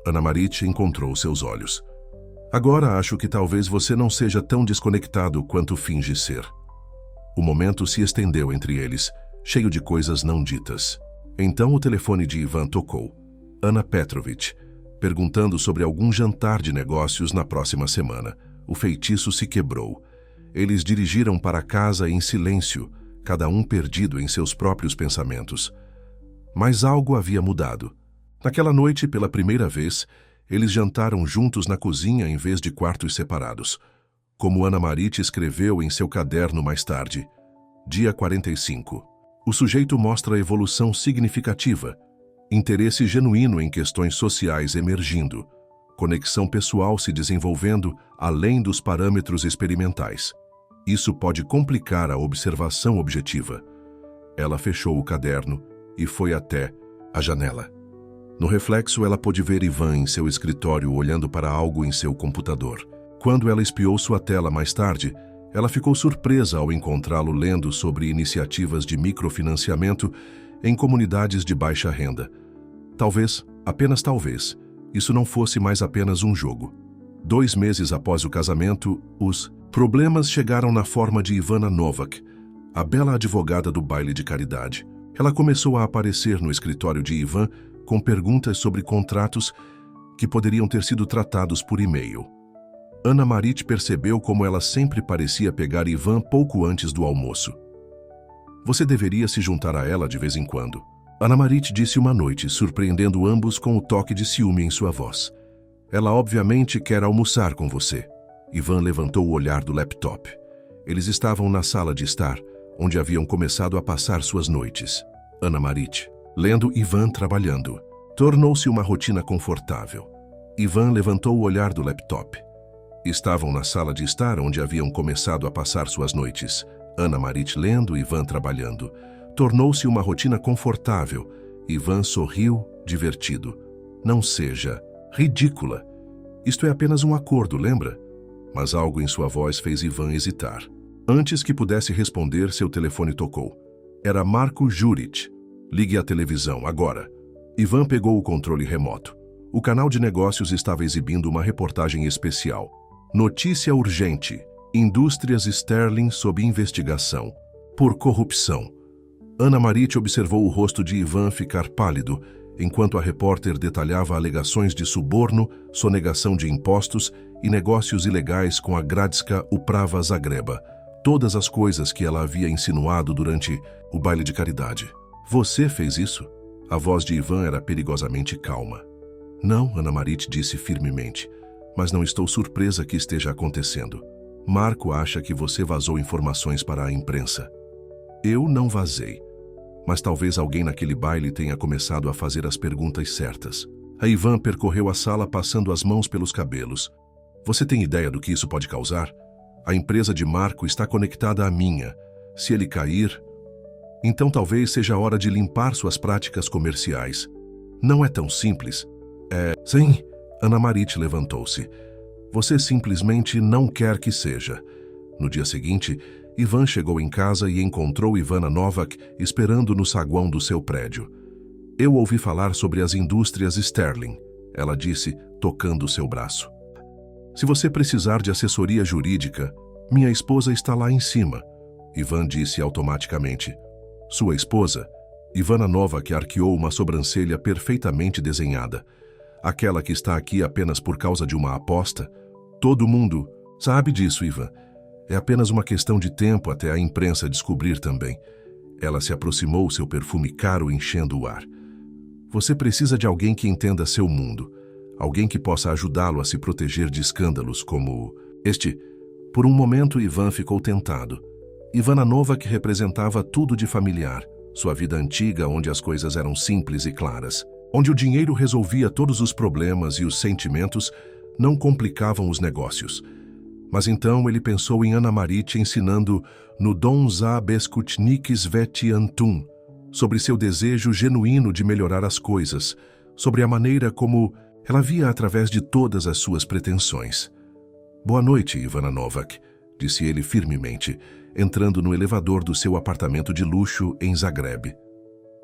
Speaker 1: Ana Marit encontrou seus olhos. Agora acho que talvez você não seja tão desconectado quanto finge ser. O momento se estendeu entre eles, cheio de coisas não ditas. Então o telefone de Ivan tocou. Ana Petrovich, perguntando sobre algum jantar de negócios na próxima semana. O feitiço se quebrou. Eles dirigiram para casa em silêncio, cada um perdido em seus próprios pensamentos. Mas algo havia mudado. Naquela noite, pela primeira vez, eles jantaram juntos na cozinha em vez de quartos separados. Como Ana Marit escreveu em seu caderno mais tarde. Dia 45. O sujeito mostra evolução significativa, interesse genuíno em questões sociais emergindo, conexão pessoal se desenvolvendo além dos parâmetros experimentais. Isso pode complicar a observação objetiva. Ela fechou o caderno e foi até a janela. No reflexo, ela pôde ver Ivan em seu escritório olhando para algo em seu computador. Quando ela espiou sua tela mais tarde, ela ficou surpresa ao encontrá-lo lendo sobre iniciativas de microfinanciamento em comunidades de baixa renda. Talvez, apenas talvez, isso não fosse mais apenas um jogo. 2 meses após o casamento, os problemas chegaram na forma de Ivana Novak, a bela advogada do baile de caridade. Ela começou a aparecer no escritório de Ivan com perguntas sobre contratos que poderiam ter sido tratados por e-mail. Ana Marit percebeu como ela sempre parecia pegar Ivan pouco antes do almoço. Você deveria se juntar a ela de vez em quando. Ana Marit disse uma noite, surpreendendo ambos com o toque de ciúme em sua voz. Ela obviamente quer almoçar com você. Ivan levantou o olhar do laptop. Eles estavam na sala de estar, onde haviam começado a passar suas noites. Ana Marit, lendo Ivan trabalhando. Tornou-se uma rotina confortável. Ivan levantou o olhar do laptop. Estavam na sala de estar, onde haviam começado a passar suas noites. Ana Marit lendo, Ivan trabalhando. Tornou-se uma rotina confortável. Ivan sorriu, divertido. Não seja ridícula. Isto é apenas um acordo, lembra? Mas algo em sua voz fez Ivan hesitar. Antes que pudesse responder, seu telefone tocou. Era Marco Juric. Ligue a televisão, agora. Ivan pegou o controle remoto. O canal de negócios estava exibindo uma reportagem especial. Notícia urgente. Indústrias Sterling sob investigação. Por corrupção. Ana Marit observou o rosto de Ivan ficar pálido, enquanto a repórter detalhava alegações de suborno, sonegação de impostos e negócios ilegais com a Gradska Uprava Zagreba. Todas as coisas que ela havia insinuado durante o baile de caridade. Você fez isso? A voz de Ivan era perigosamente calma. Não, Ana Marit disse firmemente, mas não estou surpresa que esteja acontecendo. Marco acha que você vazou informações para a imprensa. Eu não vazei, mas talvez alguém naquele baile tenha começado a fazer as perguntas certas. A Ivan percorreu a sala passando as mãos pelos cabelos. Você tem ideia do que isso pode causar? A empresa de Marco está conectada à minha. Se ele cair, então talvez seja a hora de limpar suas práticas comerciais. Não é tão simples. Sim, Ana Marit levantou-se. Você simplesmente não quer que seja. No dia seguinte, Ivan chegou em casa e encontrou Ivana Novak esperando no saguão do seu prédio. Eu ouvi falar sobre as indústrias Sterling, ela disse, tocando seu braço. Se você precisar de assessoria jurídica, minha esposa está lá em cima, Ivan disse automaticamente. Sua esposa? Ivana Novak arqueou uma sobrancelha perfeitamente desenhada. Aquela que está aqui apenas por causa de uma aposta? Todo mundo sabe disso, Ivan. É apenas uma questão de tempo até a imprensa descobrir também. Ela se aproximou, seu perfume caro enchendo o ar. Você precisa de alguém que entenda seu mundo. Alguém que possa ajudá-lo a se proteger de escândalos como este. Por um momento, Ivan ficou tentado. Ivana Novak representava tudo de familiar. Sua vida antiga, onde as coisas eram simples e claras. Onde o dinheiro resolvia todos os problemas e os sentimentos não complicavam os negócios. Mas então ele pensou em Anna Marit ensinando no Dom za Beskutnik Sveti Antum, sobre seu desejo genuíno de melhorar as coisas, sobre a maneira como ela via através de todas as suas pretensões. Boa noite, Ivana Novak, disse ele firmemente, entrando no elevador do seu apartamento de luxo em Zagreb.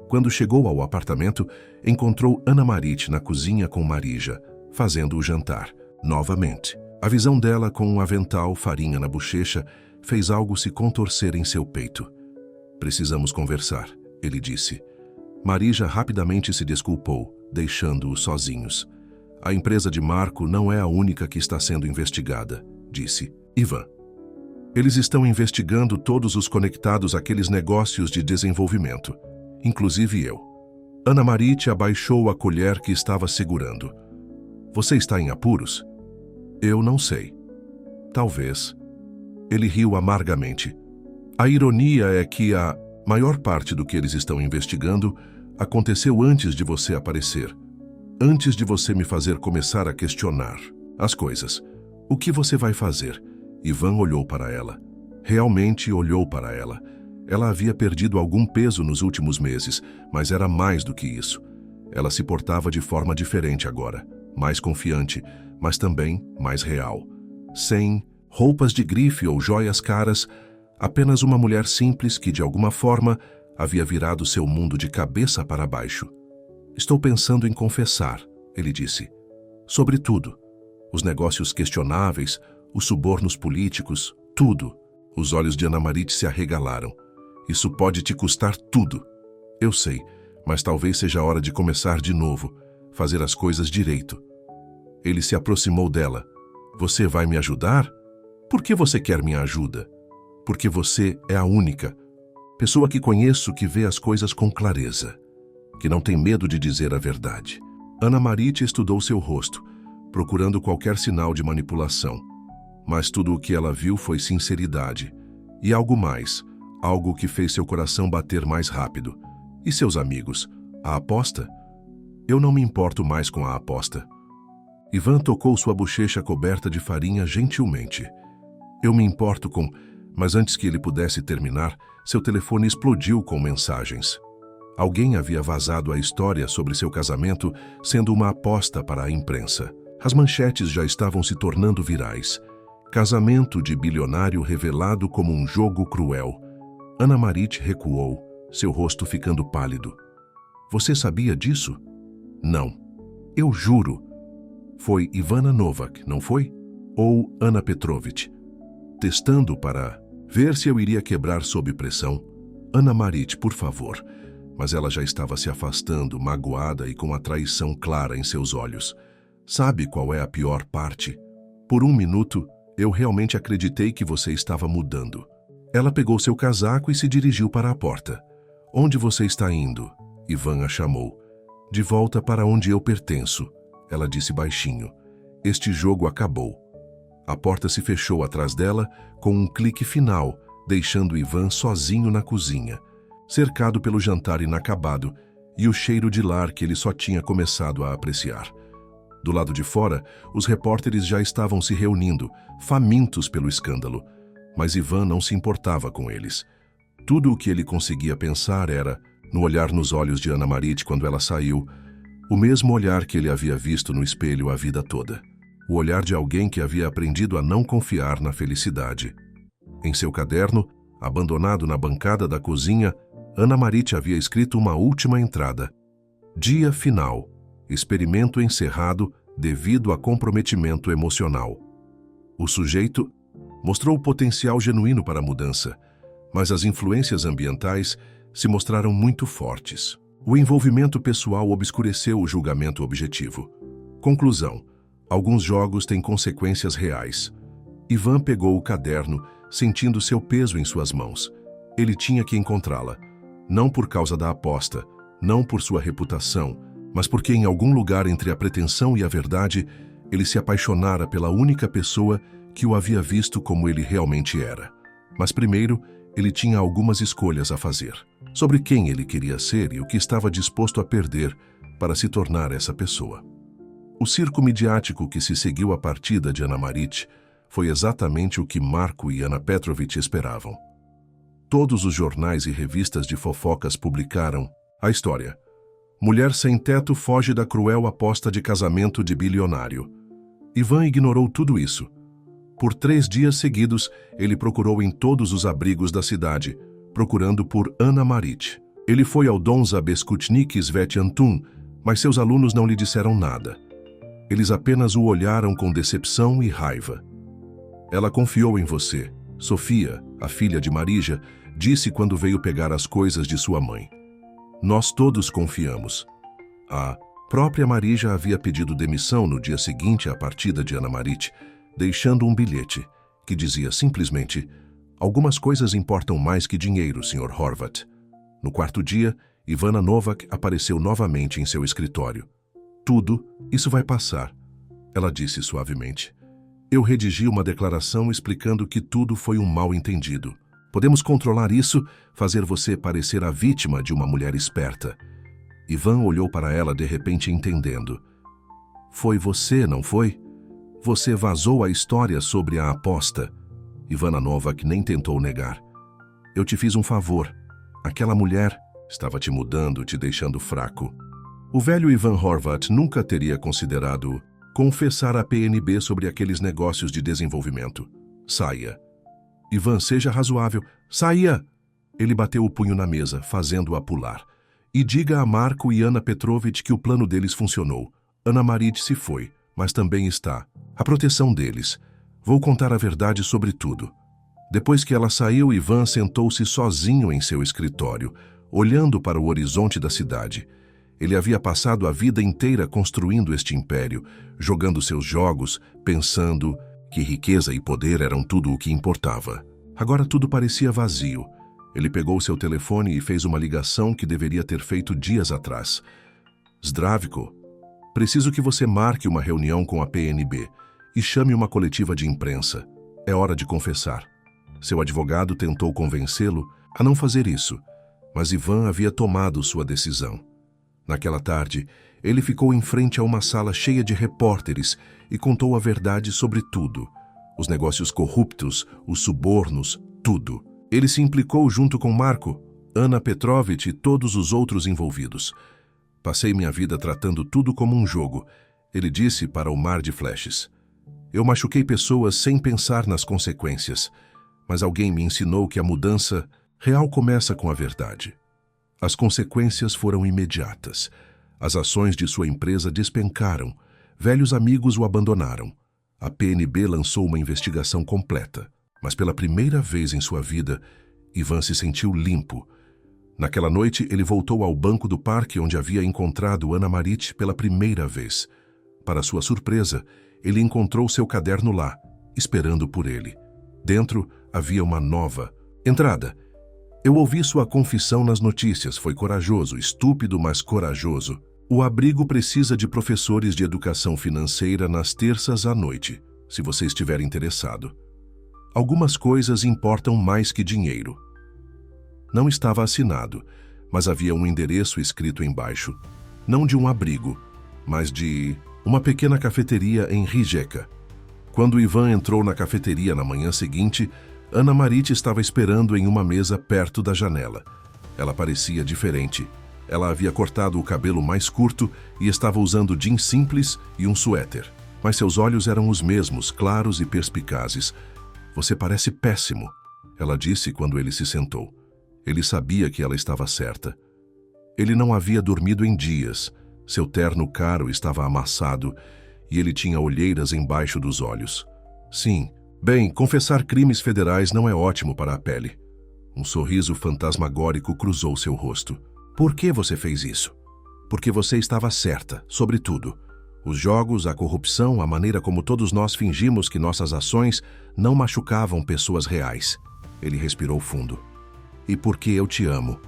Speaker 1: Quando chegou ao apartamento, encontrou Anna Marit na cozinha com Marija, fazendo o jantar, novamente. A visão dela com um avental, farinha na bochecha, fez algo se contorcer em seu peito. Precisamos conversar, ele disse. Marija rapidamente se desculpou, deixando-os sozinhos. A empresa de Marco não é a única que está sendo investigada, disse Ivan. Eles estão investigando todos os conectados àqueles negócios de desenvolvimento, inclusive eu. Anna Marit abaixou a colher que estava segurando. Você está em apuros? Eu não sei. Talvez. Ele riu amargamente. A ironia é que a maior parte do que eles estão investigando aconteceu antes de você aparecer. Antes de você me fazer começar a questionar as coisas. O que você vai fazer? Ivan olhou para ela. Realmente olhou para ela. Ela havia perdido algum peso nos últimos meses, mas era mais do que isso. Ela se portava de forma diferente agora, mais confiante, mas também mais real. Sem roupas de grife ou joias caras, apenas uma mulher simples que, de alguma forma, havia virado seu mundo de cabeça para baixo. Estou pensando em confessar, ele disse. Sobre tudo. Os negócios questionáveis, os subornos políticos, tudo. Os olhos de Anna Marit se arregalaram. Isso pode te custar tudo. Eu sei, mas talvez seja a hora de começar de novo, fazer as coisas direito. Ele se aproximou dela. Você vai me ajudar? Por que você quer minha ajuda? Porque você é a única pessoa que conheço que vê as coisas com clareza, que não tem medo de dizer a verdade. Anna Marit estudou seu rosto, procurando qualquer sinal de manipulação. Mas tudo o que ela viu foi sinceridade. E algo mais, algo que fez seu coração bater mais rápido. E seus amigos? A aposta? Eu não me importo mais com a aposta. Ivan tocou sua bochecha coberta de farinha gentilmente. Eu me importo com... Mas antes que ele pudesse terminar, seu telefone explodiu com mensagens. Alguém havia vazado a história sobre seu casamento, sendo uma aposta para a imprensa. As manchetes já estavam se tornando virais. Casamento de bilionário revelado como um jogo cruel. Anna Marit recuou, seu rosto ficando pálido. Você sabia disso? Não. Eu juro. Foi Ivana Novak, não foi? Ou Anna Petrovich? Testando para ver se eu iria quebrar sob pressão. Anna Marit, por favor. Mas ela já estava se afastando, magoada e com a traição clara em seus olhos. Sabe qual é a pior parte? Por um minuto, eu realmente acreditei que você estava mudando. Ela pegou seu casaco e se dirigiu para a porta. Onde você está indo? Ivan a chamou. De volta para onde eu pertenço. Ela disse baixinho. Este jogo acabou. A porta se fechou atrás dela com um clique final, deixando Ivan sozinho na cozinha, cercado pelo jantar inacabado e o cheiro de lar que ele só tinha começado a apreciar. Do lado de fora, os repórteres já estavam se reunindo, famintos pelo escândalo, mas Ivan não se importava com eles. Tudo o que ele conseguia pensar era, no olhar nos olhos de Anna Marit quando ela saiu, o mesmo olhar que ele havia visto no espelho a vida toda. O olhar de alguém que havia aprendido a não confiar na felicidade. Em seu caderno, abandonado na bancada da cozinha, Anna Marit havia escrito uma última entrada. Dia final. Experimento encerrado devido a comprometimento emocional. O sujeito mostrou potencial genuíno para a mudança, mas as influências ambientais se mostraram muito fortes. O envolvimento pessoal obscureceu o julgamento objetivo. Conclusão. Alguns jogos têm consequências reais. Ivan pegou o caderno, sentindo seu peso em suas mãos. Ele tinha que encontrá-la, não por causa da aposta, não por sua reputação, mas porque em algum lugar entre a pretensão e a verdade, ele se apaixonara pela única pessoa que o havia visto como ele realmente era. Mas primeiro, ele tinha algumas escolhas a fazer, sobre quem ele queria ser e o que estava disposto a perder para se tornar essa pessoa. O circo midiático que se seguiu à partida de Ana Marit foi exatamente o que Marko e Ana Petrovich esperavam. Todos os jornais e revistas de fofocas publicaram a história. Mulher sem teto foge da cruel aposta de casamento de bilionário. Ivan ignorou tudo isso. Por 3 dias seguidos, ele procurou em todos os abrigos da cidade, procurando por Ana Marit. Ele foi ao Donza Beskutnik Svet Antun, mas seus alunos não lhe disseram nada. Eles apenas o olharam com decepção e raiva. Ela confiou em você. Sofia, a filha de Marija, disse quando veio pegar as coisas de sua mãe. Nós todos confiamos. A própria Marija havia pedido demissão no dia seguinte à partida de Ana Marit, deixando um bilhete que dizia simplesmente: algumas coisas importam mais que dinheiro, Sr. Horvat. No 4º dia, Ivana Novak apareceu novamente em seu escritório. Tudo, isso vai passar, ela disse suavemente. Eu redigi uma declaração explicando que tudo foi um mal-entendido. Podemos controlar isso, fazer você parecer a vítima de uma mulher esperta. Ivan olhou para ela de repente entendendo. Foi você, não foi? Você vazou a história sobre a aposta. Ivana Novak nem tentou negar. Eu te fiz um favor. Aquela mulher estava te mudando, te deixando fraco. O velho Ivan Horvat nunca teria considerado confessar à PNB sobre aqueles negócios de desenvolvimento. Saia. Ivan, seja razoável. Saia! Ele bateu o punho na mesa, fazendo-a pular. E diga a Marko e Ana Petrovich que o plano deles funcionou. Ana Marit se foi, mas também está. A proteção deles. Vou contar a verdade sobre tudo. Depois que ela saiu, Ivan sentou-se sozinho em seu escritório, olhando para o horizonte da cidade. Ele havia passado a vida inteira construindo este império, jogando seus jogos, pensando que riqueza e poder eram tudo o que importava. Agora tudo parecia vazio. Ele pegou seu telefone e fez uma ligação que deveria ter feito dias atrás. Zdravko, preciso que você marque uma reunião com a PNB e chame uma coletiva de imprensa. É hora de confessar. Seu advogado tentou convencê-lo a não fazer isso, mas Ivan havia tomado sua decisão. Naquela tarde, ele ficou em frente a uma sala cheia de repórteres e contou a verdade sobre tudo. Os negócios corruptos, os subornos, tudo. Ele se implicou junto com Marko, Ana Petrovich e todos os outros envolvidos. Passei minha vida tratando tudo como um jogo, ele disse para o mar de flashes. Eu machuquei pessoas sem pensar nas consequências, mas alguém me ensinou que a mudança real começa com a verdade. As consequências foram imediatas. As ações de sua empresa despencaram. Velhos amigos o abandonaram. A PNB lançou uma investigação completa. Mas pela primeira vez em sua vida, Ivan se sentiu limpo. Naquela noite, ele voltou ao banco do parque onde havia encontrado Ana Marit pela primeira vez. Para sua surpresa, ele encontrou seu caderno lá, esperando por ele. Dentro havia uma nova entrada. Eu ouvi sua confissão nas notícias. Foi corajoso, estúpido, mas corajoso. O abrigo precisa de professores de educação financeira nas terças à noite, se você estiver interessado. Algumas coisas importam mais que dinheiro. Não estava assinado, mas havia um endereço escrito embaixo. Não de um abrigo, mas de uma pequena cafeteria em Rijeka. Quando Ivan entrou na cafeteria na manhã seguinte, Ana Marit estava esperando em uma mesa perto da janela. Ela parecia diferente. Ela havia cortado o cabelo mais curto e estava usando jeans simples e um suéter. Mas seus olhos eram os mesmos, claros e perspicazes. Você parece péssimo, ela disse quando ele se sentou. Ele sabia que ela estava certa. Ele não havia dormido em dias. Seu terno caro estava amassado e ele tinha olheiras embaixo dos olhos. Sim. Bem, confessar crimes federais não é ótimo para a pele. Um sorriso fantasmagórico cruzou seu rosto. Por que você fez isso? Porque você estava certa, sobre tudo. Os jogos, a corrupção, a maneira como todos nós fingimos que nossas ações não machucavam pessoas reais. Ele respirou fundo. E porque eu te amo.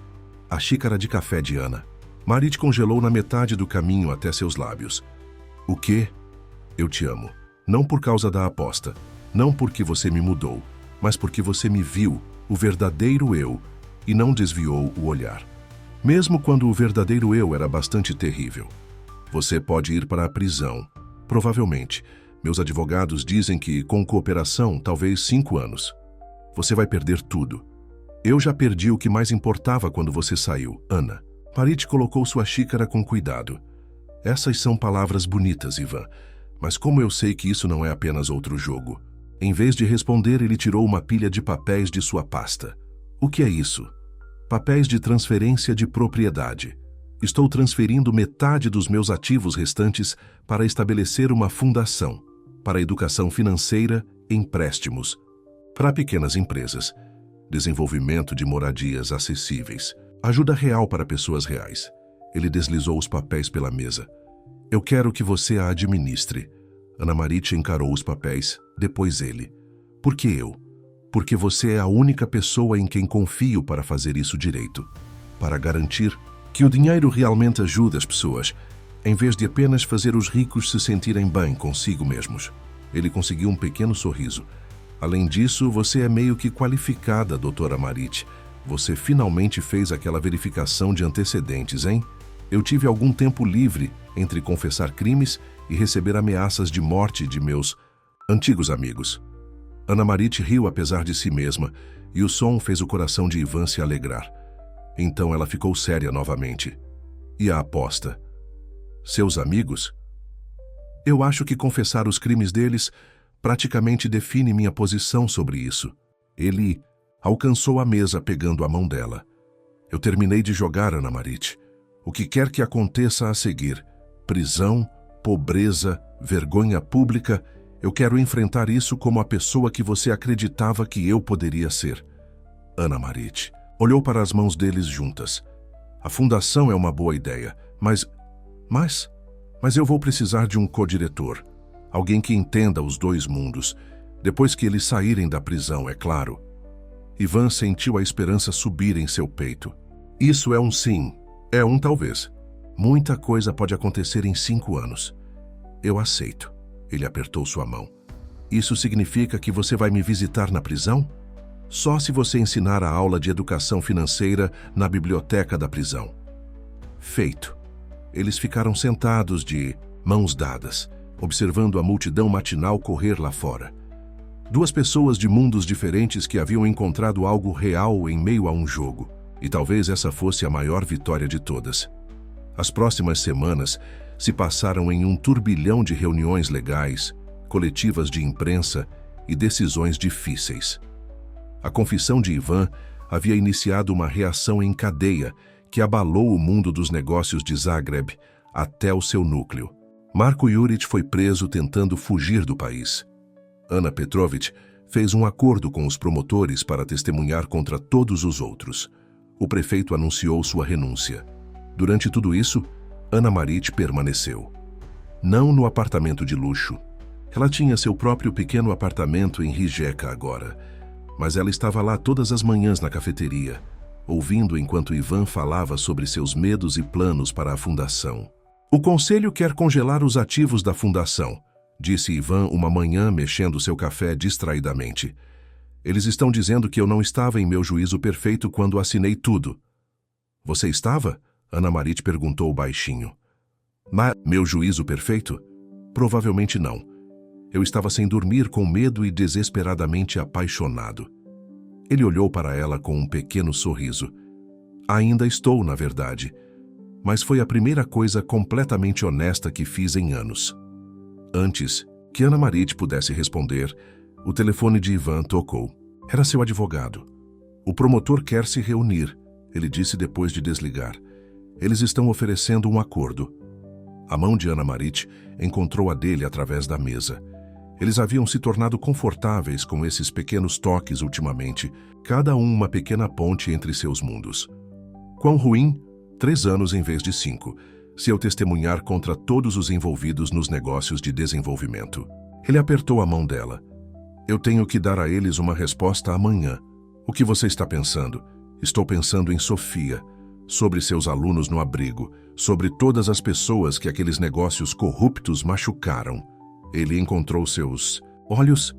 Speaker 1: A xícara de café de Ana. Marit congelou na metade do caminho até seus lábios. O quê? Eu te amo. Não por causa da aposta. Não porque você me mudou. Mas porque você me viu, o verdadeiro eu, e não desviou o olhar. Mesmo quando o verdadeiro eu era bastante terrível. Você pode ir para a prisão. Provavelmente. Meus advogados dizem que, com cooperação, talvez 5 anos. Você vai perder tudo. Eu já perdi o que mais importava quando você saiu, Ana. Marit colocou sua xícara com cuidado. Essas são palavras bonitas, Ivan. Mas como eu sei que isso não é apenas outro jogo? Em vez de responder, ele tirou uma pilha de papéis de sua pasta. O que é isso? Papéis de transferência de propriedade. Estou transferindo metade dos meus ativos restantes para estabelecer uma fundação para educação financeira, empréstimos, para pequenas empresas, desenvolvimento de moradias acessíveis, ajuda real para pessoas reais. Ele deslizou os papéis pela mesa. Eu quero que você a administre. Ana Marit encarou os papéis, depois ele. Por que eu? Porque você é a única pessoa em quem confio para fazer isso direito. Para garantir que o dinheiro realmente ajuda as pessoas, em vez de apenas fazer os ricos se sentirem bem consigo mesmos. Ele conseguiu um pequeno sorriso. Além disso, você é meio que qualificada, doutora Marit. Você finalmente fez aquela verificação de antecedentes, hein? Eu tive algum tempo livre entre confessar crimes e receber ameaças de morte de meus antigos amigos. Ana Marit riu apesar de si mesma, e o som fez o coração de Ivan se alegrar. Então ela ficou séria novamente. E a aposta? Seus amigos? Eu acho que confessar os crimes deles praticamente define minha posição sobre isso. Ele alcançou a mesa pegando a mão dela. Eu terminei de jogar, Ana Marit. O que quer que aconteça a seguir, prisão, pobreza, vergonha pública, eu quero enfrentar isso como a pessoa que você acreditava que eu poderia ser. Ana Marit olhou para as mãos deles juntas. A fundação é uma boa ideia, mas eu vou precisar de um co-diretor. Alguém que entenda os dois mundos. Depois que eles saírem da prisão, é claro. Ivan sentiu a esperança subir em seu peito. Isso é um sim. É um talvez. Muita coisa pode acontecer em 5 anos. Eu aceito. Ele apertou sua mão. Isso significa que você vai me visitar na prisão? Só se você ensinar a aula de educação financeira na biblioteca da prisão. Feito. Eles ficaram sentados de mãos dadas, observando a multidão matinal correr lá fora. 2 pessoas de mundos diferentes que haviam encontrado algo real em meio a um jogo. E talvez essa fosse a maior vitória de todas. As próximas semanas se passaram em um turbilhão de reuniões legais, coletivas de imprensa e decisões difíceis. A confissão de Ivan havia iniciado uma reação em cadeia que abalou o mundo dos negócios de Zagreb até o seu núcleo. Marko Juric foi preso tentando fugir do país. Ana Petrovic fez um acordo com os promotores para testemunhar contra todos os outros. O prefeito anunciou sua renúncia. Durante tudo isso, Ana Marit permaneceu. Não no apartamento de luxo. Ela tinha seu próprio pequeno apartamento em Rijeka agora, mas ela estava lá todas as manhãs na cafeteria, ouvindo enquanto Ivan falava sobre seus medos e planos para a fundação. O conselho quer congelar os ativos da fundação, disse Ivan uma manhã mexendo seu café distraidamente. Eles estão dizendo que eu não estava em meu juízo perfeito quando assinei tudo. Você estava? Ana Marit perguntou baixinho. Mas meu juízo perfeito? Provavelmente não. Eu estava sem dormir, com medo e desesperadamente apaixonado. Ele olhou para ela com um pequeno sorriso. Ainda estou, na verdade. Mas foi a primeira coisa completamente honesta que fiz em anos. Antes que Ana Marit pudesse responder, o telefone de Ivan tocou. Era seu advogado. O promotor quer se reunir, ele disse depois de desligar. Eles estão oferecendo um acordo. A mão de Ana Marit encontrou a dele através da mesa. Eles haviam se tornado confortáveis com esses pequenos toques ultimamente, cada um uma pequena ponte entre seus mundos. Quão ruim? 3 anos em vez de 5. se eu testemunhar contra todos os envolvidos nos negócios de desenvolvimento. Ele apertou a mão dela. Eu tenho que dar a eles uma resposta amanhã. O que você está pensando? Estou pensando em Sofia, sobre seus alunos no abrigo, sobre todas as pessoas que aqueles negócios corruptos machucaram. Ele encontrou seus olhos.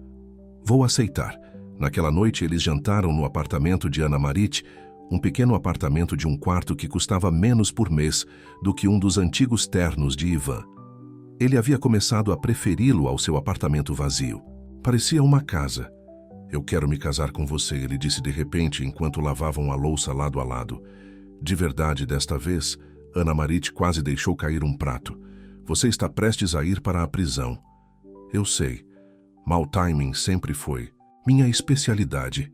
Speaker 1: Vou aceitar. Naquela noite eles jantaram no apartamento de Ana Marit, um pequeno apartamento de um quarto que custava menos por mês do que um dos antigos ternos de Ivan. Ele havia começado a preferi-lo ao seu apartamento vazio. Parecia uma casa. Eu quero me casar com você, ele disse de repente enquanto lavavam a louça lado a lado. De verdade, desta vez, Ana Marit quase deixou cair um prato. Você está prestes a ir para a prisão. Eu sei. Mau timing sempre foi minha especialidade.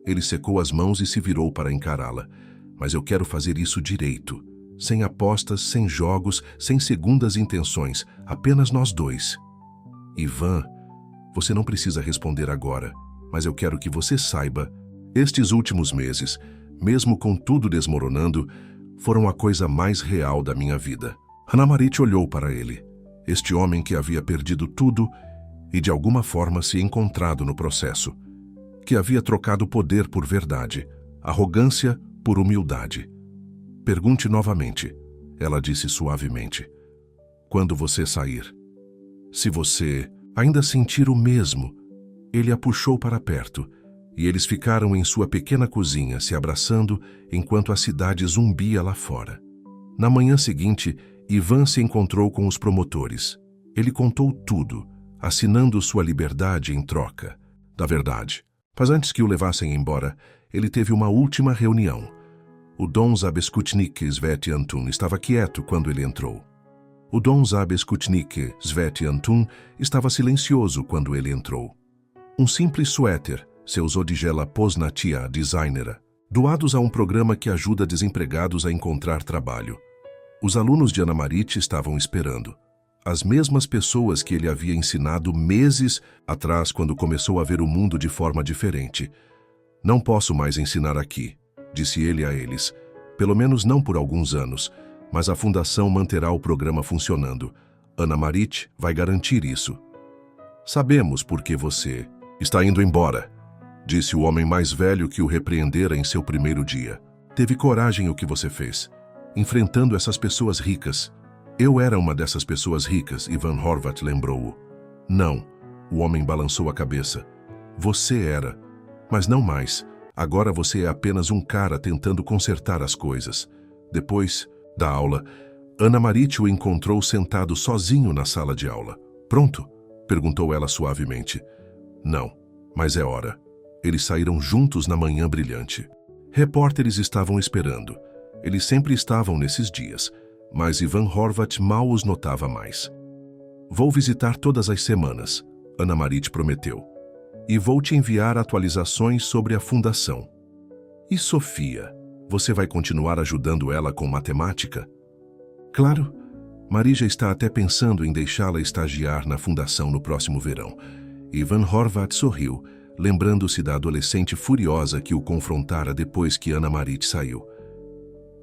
Speaker 1: Ele secou as mãos e se virou para encará-la. Mas eu quero fazer isso direito. Sem apostas, sem jogos, sem segundas intenções. Apenas nós dois. Ivan, você não precisa responder agora, mas eu quero que você saiba, estes últimos meses, mesmo com tudo desmoronando, foram a coisa mais real da minha vida. Ana Marit olhou para ele, este homem que havia perdido tudo e de alguma forma se encontrado no processo, que havia trocado poder por verdade, arrogância por humildade. Pergunte novamente, ela disse suavemente. Quando você sair. Se você ainda sentir o mesmo, ele a puxou para perto, e eles ficaram em sua pequena cozinha se abraçando enquanto a cidade zumbia lá fora. Na manhã seguinte, Ivan se encontrou com os promotores. Ele contou tudo, assinando sua liberdade em troca da verdade. Mas antes que o levassem embora, ele teve uma última reunião. O Dom Zabeskutnik Svet Antun estava quieto quando ele entrou. O Dom Zabeskutnik Svet Antun estava silencioso quando ele entrou. Um simples suéter, seus Odigela Poznatia Designera, doados a um programa que ajuda desempregados a encontrar trabalho. Os alunos de Ana Marit estavam esperando. As mesmas pessoas que ele havia ensinado meses atrás quando começou a ver o mundo de forma diferente. Não posso mais ensinar aqui, disse ele a eles. Pelo menos não por alguns anos, mas a fundação manterá o programa funcionando. Ana Marit vai garantir isso. Sabemos por que você está indo embora, disse o homem mais velho que o repreendera em seu primeiro dia. Teve coragem o que você fez, enfrentando essas pessoas ricas. Eu era uma dessas pessoas ricas, Ivan Horvat lembrou-o. Não, o homem balançou a cabeça. Você era, mas não mais. Agora você é apenas um cara tentando consertar as coisas. Depois da aula, Ana Marit o encontrou sentado sozinho na sala de aula. Pronto? Perguntou ela suavemente. Não, mas é hora. Eles saíram juntos na manhã brilhante. Repórteres estavam esperando. Eles sempre estavam nesses dias, mas Ivan Horvat mal os notava mais. Vou visitar todas as semanas, Ana Marit prometeu. E vou te enviar atualizações sobre a fundação. E Sofia, você vai continuar ajudando ela com matemática? Claro. Marija está até pensando em deixá-la estagiar na fundação no próximo verão. Ivan Horvat sorriu, lembrando-se da adolescente furiosa que o confrontara depois que Ana Marit saiu.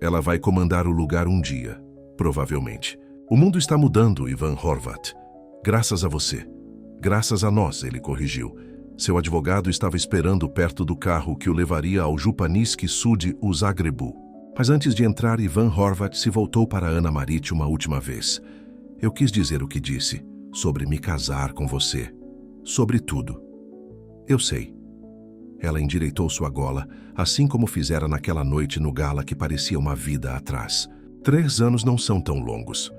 Speaker 1: Ela vai comandar o lugar um dia, provavelmente. O mundo está mudando, Ivan Horvat. Graças a você. Graças a nós, ele corrigiu. Seu advogado estava esperando perto do carro que o levaria ao Jupaniski Sud o Zagrebu. Mas antes de entrar, Ivan Horvat se voltou para Ana Marit uma última vez. Eu quis dizer o que disse, sobre me casar com você. Sobre tudo. Eu sei. Ela endireitou sua gola, assim como fizera naquela noite no gala que parecia uma vida atrás. 3 anos não são tão longos.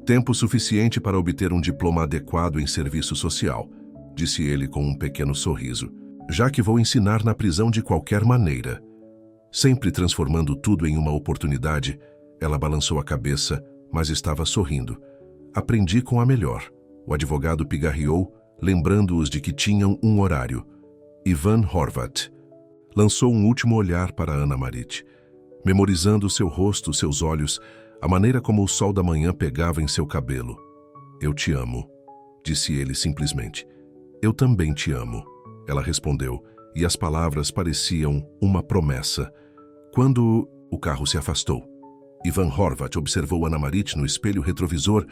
Speaker 1: Tempo suficiente para obter um diploma adequado em serviço social, disse ele com um pequeno sorriso. Já que vou ensinar na prisão de qualquer maneira. Sempre transformando tudo em uma oportunidade, ela balançou a cabeça, mas estava sorrindo. Aprendi com a melhor. O advogado pigarreou, lembrando-os de que tinham um horário. Ivan Horvat lançou um último olhar para Ana Marit, memorizando seu rosto, seus olhos, a maneira como o sol da manhã pegava em seu cabelo. Eu te amo, disse ele simplesmente. Eu também te amo, ela respondeu, e as palavras pareciam uma promessa. Quando o carro se afastou, Ivan Horvat observou Ana Marit no espelho retrovisor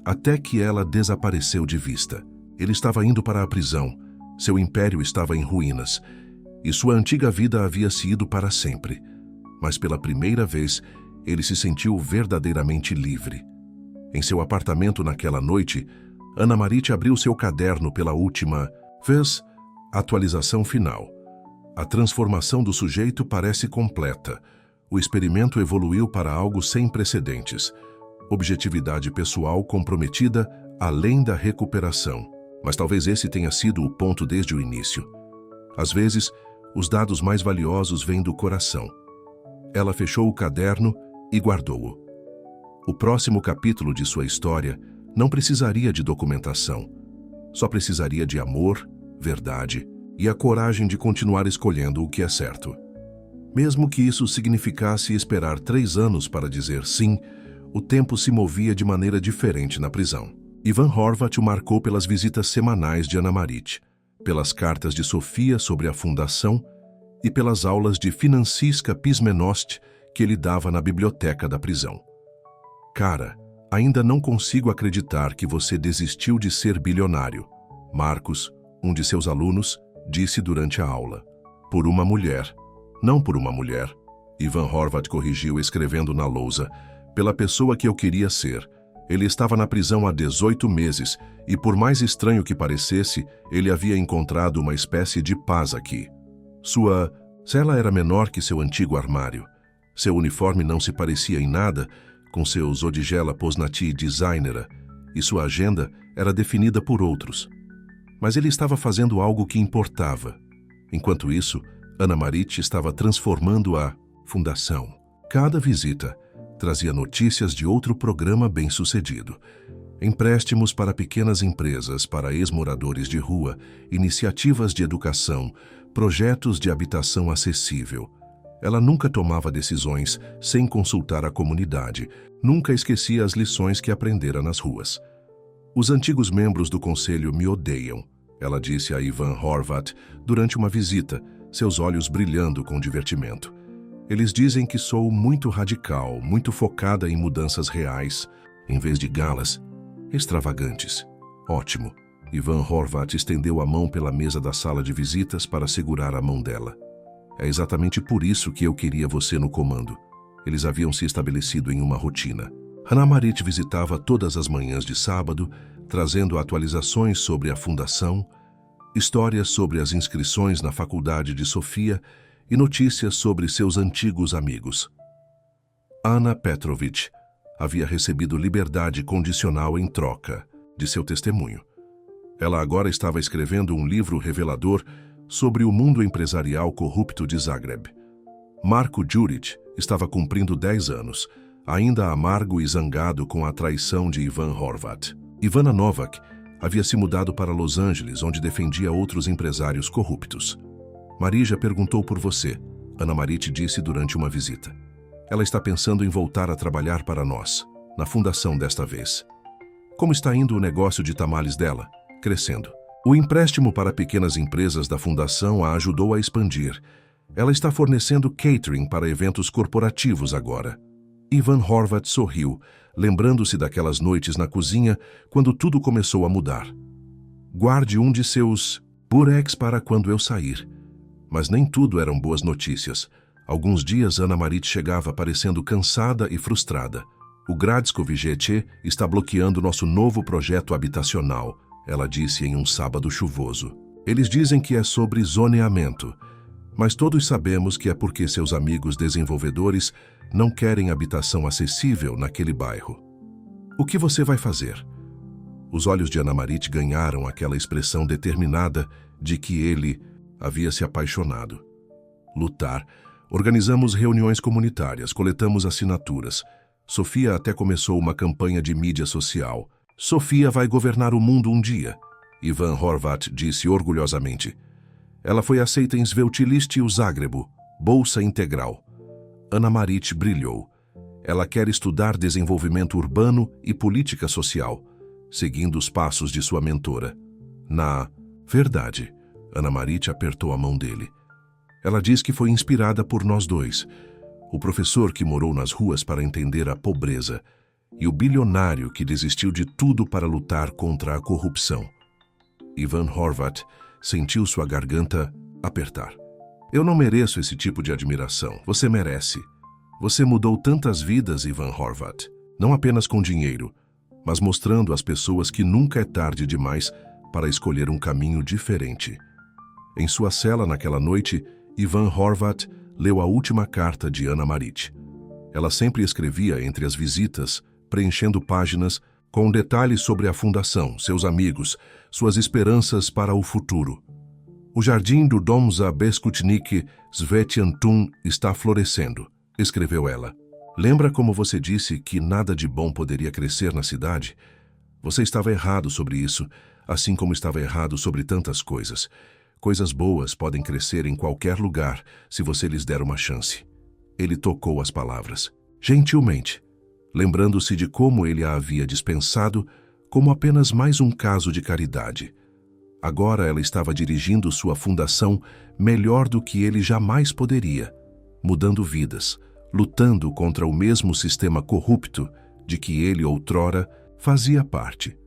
Speaker 1: até que ela desapareceu de vista. Ele estava indo para a prisão, seu império estava em ruínas, e sua antiga vida havia se ido para sempre. Mas pela primeira vez, ele se sentiu verdadeiramente livre. Em seu apartamento naquela noite, Ana Marit abriu seu caderno pela última vez. Atualização final. A transformação do sujeito parece completa. O experimento evoluiu para algo sem precedentes. Objetividade pessoal comprometida além da recuperação. Mas talvez esse tenha sido o ponto desde o início. Às vezes, os dados mais valiosos vêm do coração. Ela fechou o caderno e guardou-o. O próximo capítulo de sua história não precisaria de documentação. Só precisaria de amor, verdade e a coragem de continuar escolhendo o que é certo. Mesmo que isso significasse esperar 3 anos para dizer sim, o tempo se movia de maneira diferente na prisão. Ivan Horvat o marcou pelas visitas semanais de Ana Marit, pelas cartas de Sofia sobre a fundação e pelas aulas de Financisca Pismenost que ele dava na biblioteca da prisão. Cara, ainda não consigo acreditar que você desistiu de ser bilionário. Marcos, um de seus alunos, disse durante a aula. Por uma mulher. Não por uma mulher. Ivan Horvat corrigiu escrevendo na lousa. Pela pessoa que eu queria ser. Ele estava na prisão há 18 meses e, por mais estranho que parecesse, ele havia encontrado uma espécie de paz aqui. Sua cela era menor que seu antigo armário. Seu uniforme não se parecia em nada com seus Odgela Posnati Designera e sua agenda era definida por outros. Mas ele estava fazendo algo que importava. Enquanto isso, Ana Marit estava transformando a fundação. Cada visita trazia notícias de outro programa bem-sucedido. Empréstimos para pequenas empresas, para ex-moradores de rua, iniciativas de educação, projetos de habitação acessível. Ela nunca tomava decisões sem consultar a comunidade, nunca esquecia as lições que aprendera nas ruas. Os antigos membros do conselho me odeiam, ela disse a Ivan Horvat durante uma visita, seus olhos brilhando com divertimento. Eles dizem que sou muito radical, muito focada em mudanças reais, em vez de galas extravagantes. Ótimo. Ivan Horvat estendeu a mão pela mesa da sala de visitas para segurar a mão dela. É exatamente por isso que eu queria você no comando. Eles haviam se estabelecido em uma rotina. Ana Marit visitava todas as manhãs de sábado, trazendo atualizações sobre a fundação, histórias sobre as inscrições na faculdade de Sofia e notícias sobre seus antigos amigos. Anna Petrovich havia recebido liberdade condicional em troca de seu testemunho. Ela agora estava escrevendo um livro revelador sobre o mundo empresarial corrupto de Zagreb. Marko Đurić estava cumprindo 10 anos, ainda amargo e zangado com a traição de Ivan Horvat. Ivana Novak havia se mudado para Los Angeles, onde defendia outros empresários corruptos. Marija perguntou por você, Ana Marit disse durante uma visita. Ela está pensando em voltar a trabalhar para nós, na fundação desta vez. Como está indo o negócio de tamales dela? Crescendo. O empréstimo para pequenas empresas da fundação a ajudou a expandir. Ela está fornecendo catering para eventos corporativos agora. Ivan Horvat sorriu, lembrando-se daquelas noites na cozinha quando tudo começou a mudar. Guarde um de seus burex para quando eu sair. Mas nem tudo eram boas notícias. Alguns dias Ana Marit chegava parecendo cansada e frustrada. O Gradsko Vigete está bloqueando nosso novo projeto habitacional, ela disse em um sábado chuvoso. Eles dizem que é sobre zoneamento, mas todos sabemos que é porque seus amigos desenvolvedores não querem habitação acessível naquele bairro. O que você vai fazer? Os olhos de Ana Marit ganharam aquela expressão determinada de que ele havia se apaixonado. Lutar. Organizamos reuniões comunitárias, coletamos assinaturas. Sofia até começou uma campanha de mídia social. Sofia vai governar o mundo um dia, Ivan Horvat disse orgulhosamente. Ela foi aceita em Sveutiliste Zagrebo, bolsa integral. Ana Marit brilhou. Ela quer estudar desenvolvimento urbano e política social, seguindo os passos de sua mentora. Na verdade, Ana Marit apertou a mão dele. Ela diz que foi inspirada por nós dois. o professor que morou nas ruas para entender a pobreza e o bilionário que desistiu de tudo para lutar contra a corrupção. Ivan Horvat sentiu sua garganta apertar. Eu não mereço esse tipo de admiração. Você merece. Você mudou tantas vidas, Ivan Horvat. Não apenas com dinheiro, mas mostrando às pessoas que nunca é tarde demais para escolher um caminho diferente. Em sua cela naquela noite, Ivan Horvat leu a última carta de Ana Marit. Ela sempre escrevia entre as visitas, preenchendo páginas com detalhes sobre a fundação, seus amigos, suas esperanças para o futuro. O jardim do Dom za Beskutnik Svetiantun está florescendo, escreveu ela. Lembra como você disse que nada de bom poderia crescer na cidade? Você estava errado sobre isso, assim como estava errado sobre tantas coisas. Coisas boas podem crescer em qualquer lugar se você lhes der uma chance. Ele tocou as palavras, gentilmente, lembrando-se de como ele a havia dispensado como apenas mais um caso de caridade. Agora ela estava dirigindo sua fundação melhor do que ele jamais poderia, mudando vidas, lutando contra o mesmo sistema corrupto de que ele outrora fazia parte.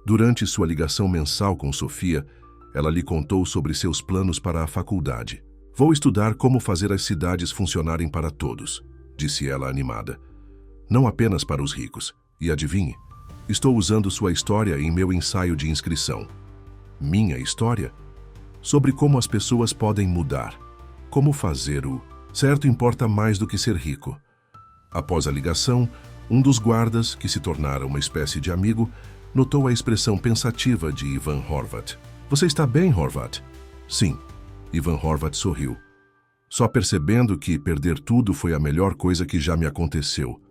Speaker 1: Durante sua ligação mensal com Sofia, ela lhe contou sobre seus planos para a faculdade. Vou estudar como fazer as cidades funcionarem para todos, disse ela animada. Não apenas para os ricos. E adivinhe, estou usando sua história em meu ensaio de inscrição. Minha história? Sobre como as pessoas podem mudar. Como fazer o certo importa mais do que ser rico. Após a ligação, um dos guardas, que se tornara uma espécie de amigo, notou a expressão pensativa de Ivan Horvat. Você está bem, Horvat? Sim. Ivan Horvat sorriu. Só percebendo que perder tudo foi a melhor coisa que já me aconteceu.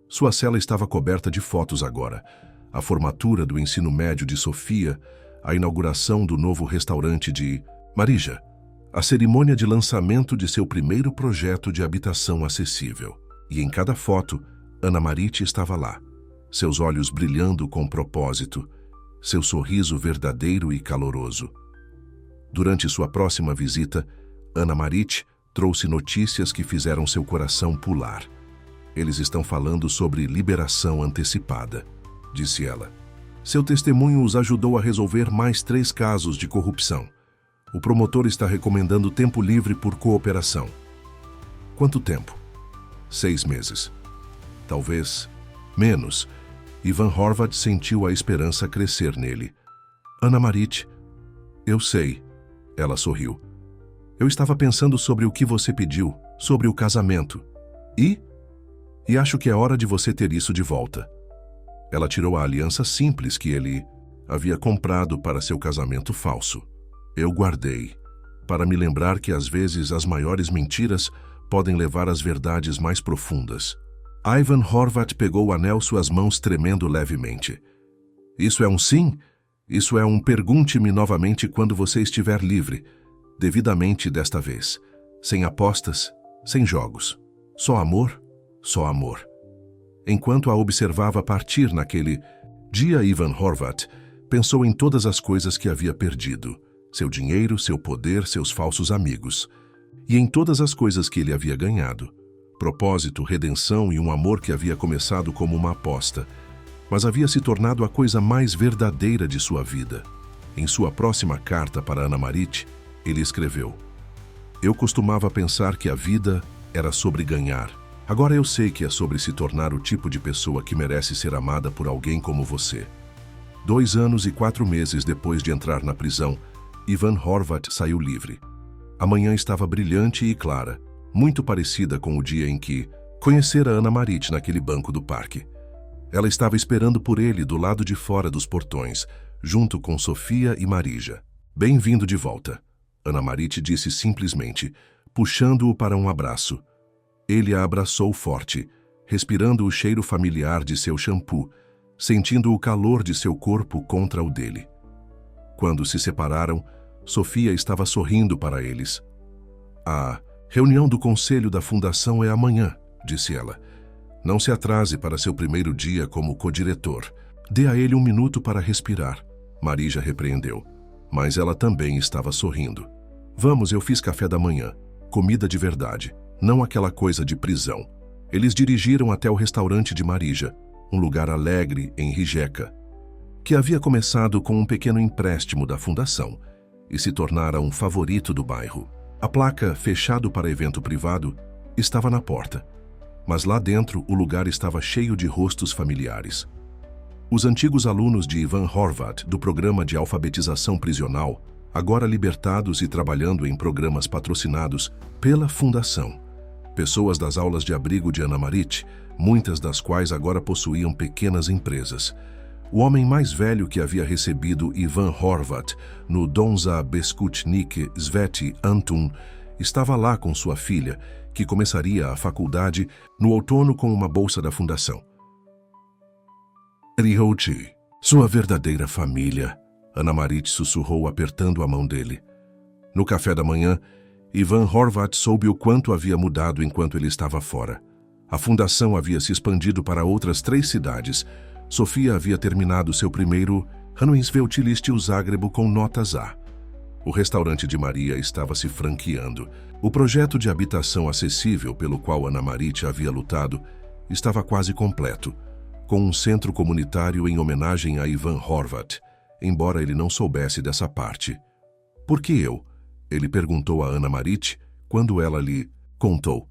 Speaker 1: Sua cela estava coberta de fotos agora. A formatura do ensino médio de Sofia, a inauguração do novo restaurante de Marija, a cerimônia de lançamento de seu primeiro projeto de habitação acessível. E em cada foto, Ana Marit estava lá, seus olhos brilhando com propósito, seu sorriso verdadeiro e caloroso. Durante sua próxima visita, Ana Marit trouxe notícias que fizeram seu coração pular. Eles estão falando sobre liberação antecipada, disse ela. Seu testemunho os ajudou a resolver mais 3 casos de corrupção. O promotor está recomendando tempo livre por cooperação. Quanto tempo? 6 meses. Talvez menos. Ivan Horvat sentiu a esperança crescer nele. Ana Marit, eu sei. Ela sorriu. Eu estava pensando sobre o que você pediu, sobre o casamento. E acho que é hora de você ter isso de volta. Ela tirou a aliança simples que ele havia comprado para seu casamento falso. Eu guardei, para me lembrar que às vezes as maiores mentiras podem levar às verdades mais profundas. Ivan Horvat pegou o anel, suas mãos tremendo levemente. Isso é um sim? Isso é um pergunte-me novamente quando você estiver livre, devidamente desta vez. Sem apostas, sem jogos. Só amor? Só amor. Enquanto a observava partir naquele dia, Ivan Horvat pensou em todas as coisas que havia perdido. Seu dinheiro, seu poder, seus falsos amigos. E em todas as coisas que ele havia ganhado. Propósito, redenção e um amor que havia começado como uma aposta, mas havia se tornado a coisa mais verdadeira de sua vida. Em sua próxima carta para Ana Marit, ele escreveu: Eu costumava pensar que a vida era sobre ganhar. Agora eu sei que é sobre se tornar o tipo de pessoa que merece ser amada por alguém como você. 2 anos e 4 meses depois de entrar na prisão, Ivan Horvat saiu livre. A manhã estava brilhante e clara, muito parecida com o dia em que conhecera Ana Marit naquele banco do parque. Ela estava esperando por ele do lado de fora dos portões, junto com Sofia e Marija. Bem-vindo de volta, Ana Marit disse simplesmente, puxando-o para um abraço. Ele a abraçou forte, respirando o cheiro familiar de seu shampoo, sentindo o calor de seu corpo contra o dele. Quando se separaram, Sofia estava sorrindo para eles. A reunião do conselho da fundação é amanhã, disse ela. Não se atrase para seu primeiro dia como co-diretor. Dê a ele 1 minuto para respirar. Marija repreendeu, mas ela também estava sorrindo. Vamos, eu fiz café da manhã. Comida de verdade. não aquela coisa de prisão. Eles dirigiram até o restaurante de Marija, um lugar alegre em Rijeka, que havia começado com um pequeno empréstimo da fundação e se tornara um favorito do bairro. A placa "Fechado para evento privado" estava na porta, mas lá dentro o lugar estava cheio de rostos familiares. Os antigos alunos de Ivan Horvat do programa de alfabetização prisional, agora libertados e trabalhando em programas patrocinados pela fundação. Pessoas das aulas de abrigo de Anna Marit, muitas das quais agora possuíam pequenas empresas. O homem mais velho que havia recebido Ivan Horvat no Donza Beskutnik Sveti Antun estava lá com sua filha, que começaria a faculdade no outono com uma bolsa da fundação. Rihouchi, sua verdadeira família, Anna Marit sussurrou apertando a mão dele. No café da manhã, Ivan Horvat soube o quanto havia mudado enquanto ele estava fora. A fundação havia se expandido para outras 3 cidades. Sofia havia terminado seu primeiro Hanuinsveltilist o Zágrebo com notas A. O restaurante de Maria estava se franqueando. O projeto de habitação acessível pelo qual Anna Marit havia lutado estava quase completo, com um centro comunitário em homenagem a Ivan Horvat, embora ele não soubesse dessa parte. Por que eu? Ele perguntou a Anna Marit quando ela lhe contou.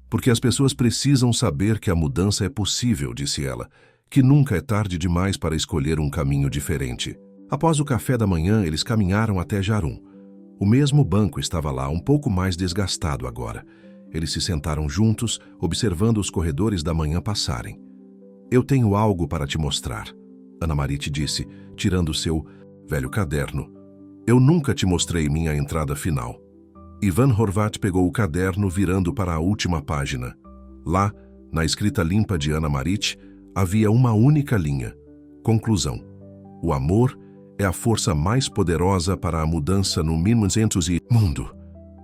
Speaker 1: Porque as pessoas precisam saber que a mudança é possível, disse ela, que nunca é tarde demais para escolher um caminho diferente. Após o café da manhã, eles caminharam até Jarum. O mesmo banco estava lá, um pouco mais desgastado agora. Eles se sentaram juntos, observando os corredores da manhã passarem. Eu tenho algo para te mostrar, Anna Marit disse, tirando seu velho caderno. Eu nunca te mostrei minha entrada final. Ivan Horvat pegou o caderno virando para a última página. Lá, na escrita limpa de Anna Marit, havia uma única linha. Conclusão. O amor é a força mais poderosa para a mudança no mundo.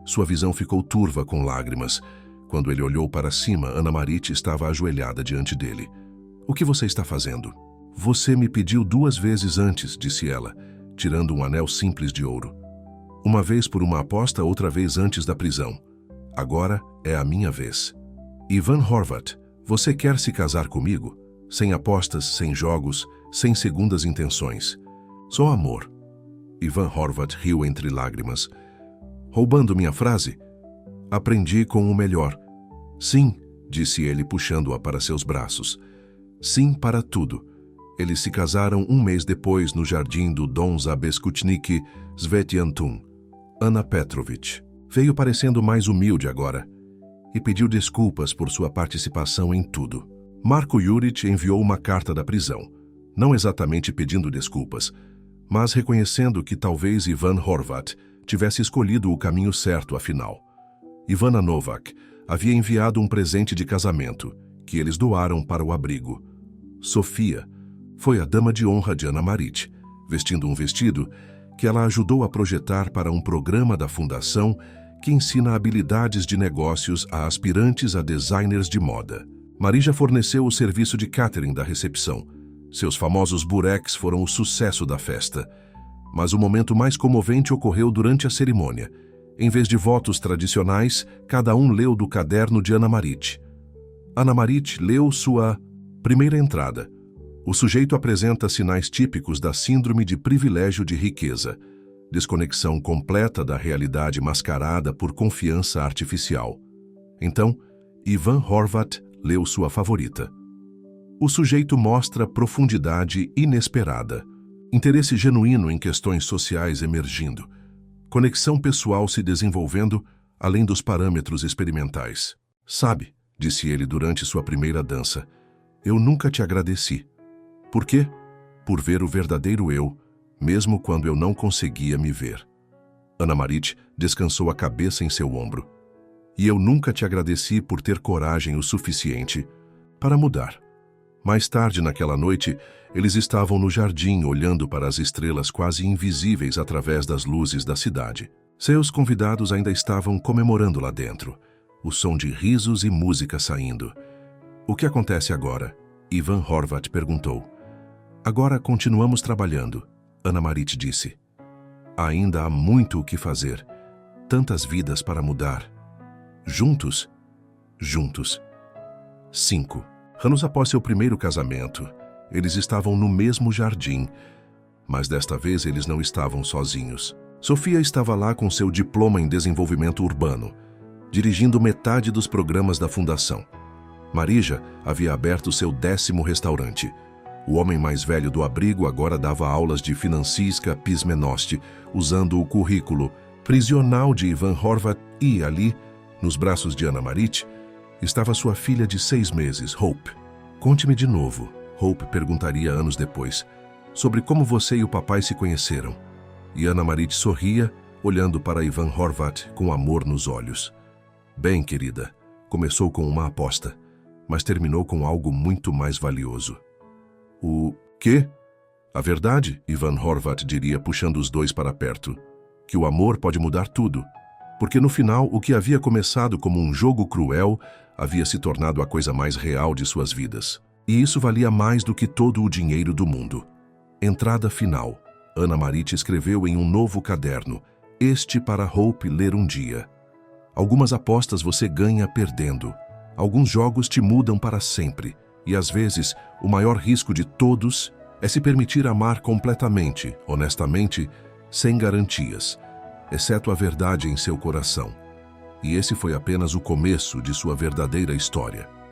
Speaker 1: Sua visão ficou turva com lágrimas. Quando ele olhou para cima, Anna Marit estava ajoelhada diante dele. O que você está fazendo? Você me pediu 2 vezes antes, disse ela, tirando um anel simples de ouro. Uma vez por uma aposta, outra vez antes da prisão. Agora é a minha vez. Ivan Horvat, você quer se casar comigo? Sem apostas, sem jogos, sem segundas intenções. Só amor. Ivan Horvat riu entre lágrimas. Roubando minha frase? Aprendi com o melhor. Sim, disse ele puxando-a para seus braços. Sim para tudo. Eles se casaram 1 mês depois no jardim do Donza Beskutnik Sveti Antun. Anna Petrovich veio parecendo mais humilde agora e pediu desculpas por sua participação em tudo. Marko Juric enviou uma carta da prisão, não exatamente pedindo desculpas, mas reconhecendo que talvez Ivan Horvat tivesse escolhido o caminho certo afinal. Ivana Novak havia enviado um presente de casamento, que eles doaram para o abrigo. Sofia foi a dama de honra de Anna Marit, vestindo um vestido que ela ajudou a projetar para um programa da fundação que ensina habilidades de negócios a aspirantes a designers de moda. Marija forneceu o serviço de catering da recepção. Seus famosos burecs foram o sucesso da festa. Mas o momento mais comovente ocorreu durante a cerimônia. Em vez de votos tradicionais, cada um leu do caderno de Anna Marit. Anna Marit leu sua primeira entrada. O sujeito apresenta sinais típicos da síndrome de privilégio de riqueza, desconexão completa da realidade mascarada por confiança artificial. Então, Ivan Horvat leu sua favorita. O sujeito mostra profundidade inesperada, interesse genuíno em questões sociais emergindo, conexão pessoal se desenvolvendo além dos parâmetros experimentais. Sabe, disse ele durante sua primeira dança, eu nunca te agradeci. Por quê? Por ver o verdadeiro eu, mesmo quando eu não conseguia me ver. Anna Marit descansou a cabeça em seu ombro. E eu nunca te agradeci por ter coragem o suficiente para mudar. Mais tarde naquela noite, eles estavam no jardim olhando para as estrelas quase invisíveis através das luzes da cidade. Seus convidados ainda estavam comemorando lá dentro, o som de risos e música saindo. O que acontece agora? Ivan Horvat perguntou. Agora continuamos trabalhando, Anna Marit disse. Ainda há muito o que fazer, tantas vidas para mudar. Juntos, juntos. 5. Anos após seu primeiro casamento, eles estavam no mesmo jardim, mas desta vez eles não estavam sozinhos. Sofia estava lá com seu diploma em desenvolvimento urbano, dirigindo metade dos programas da fundação. Marija havia aberto seu 10º restaurante. O homem mais velho do abrigo agora dava aulas de Financisca Pismenosti, usando o currículo prisional de Ivan Horvat e ali, nos braços de Ana Marit, estava sua filha de 6 meses, Hope. Conte-me de novo, Hope perguntaria anos depois, sobre como você e o papai se conheceram. E Ana Marit sorria, olhando para Ivan Horvat com amor nos olhos. Bem, querida, começou com uma aposta, mas terminou com algo muito mais valioso. O quê? A verdade, Ivan Horvat diria, puxando os dois para perto, que o amor pode mudar tudo, porque no final o que havia começado como um jogo cruel havia se tornado a coisa mais real de suas vidas. E isso valia mais do que todo o dinheiro do mundo. Entrada final. Ana Marit escreveu em um novo caderno, este para Hope ler um dia. Algumas apostas você ganha perdendo. Alguns jogos te mudam para sempre. E às vezes, o maior risco de todos é se permitir amar completamente, honestamente, sem garantias, exceto a verdade em seu coração. E esse foi apenas o começo de sua verdadeira história.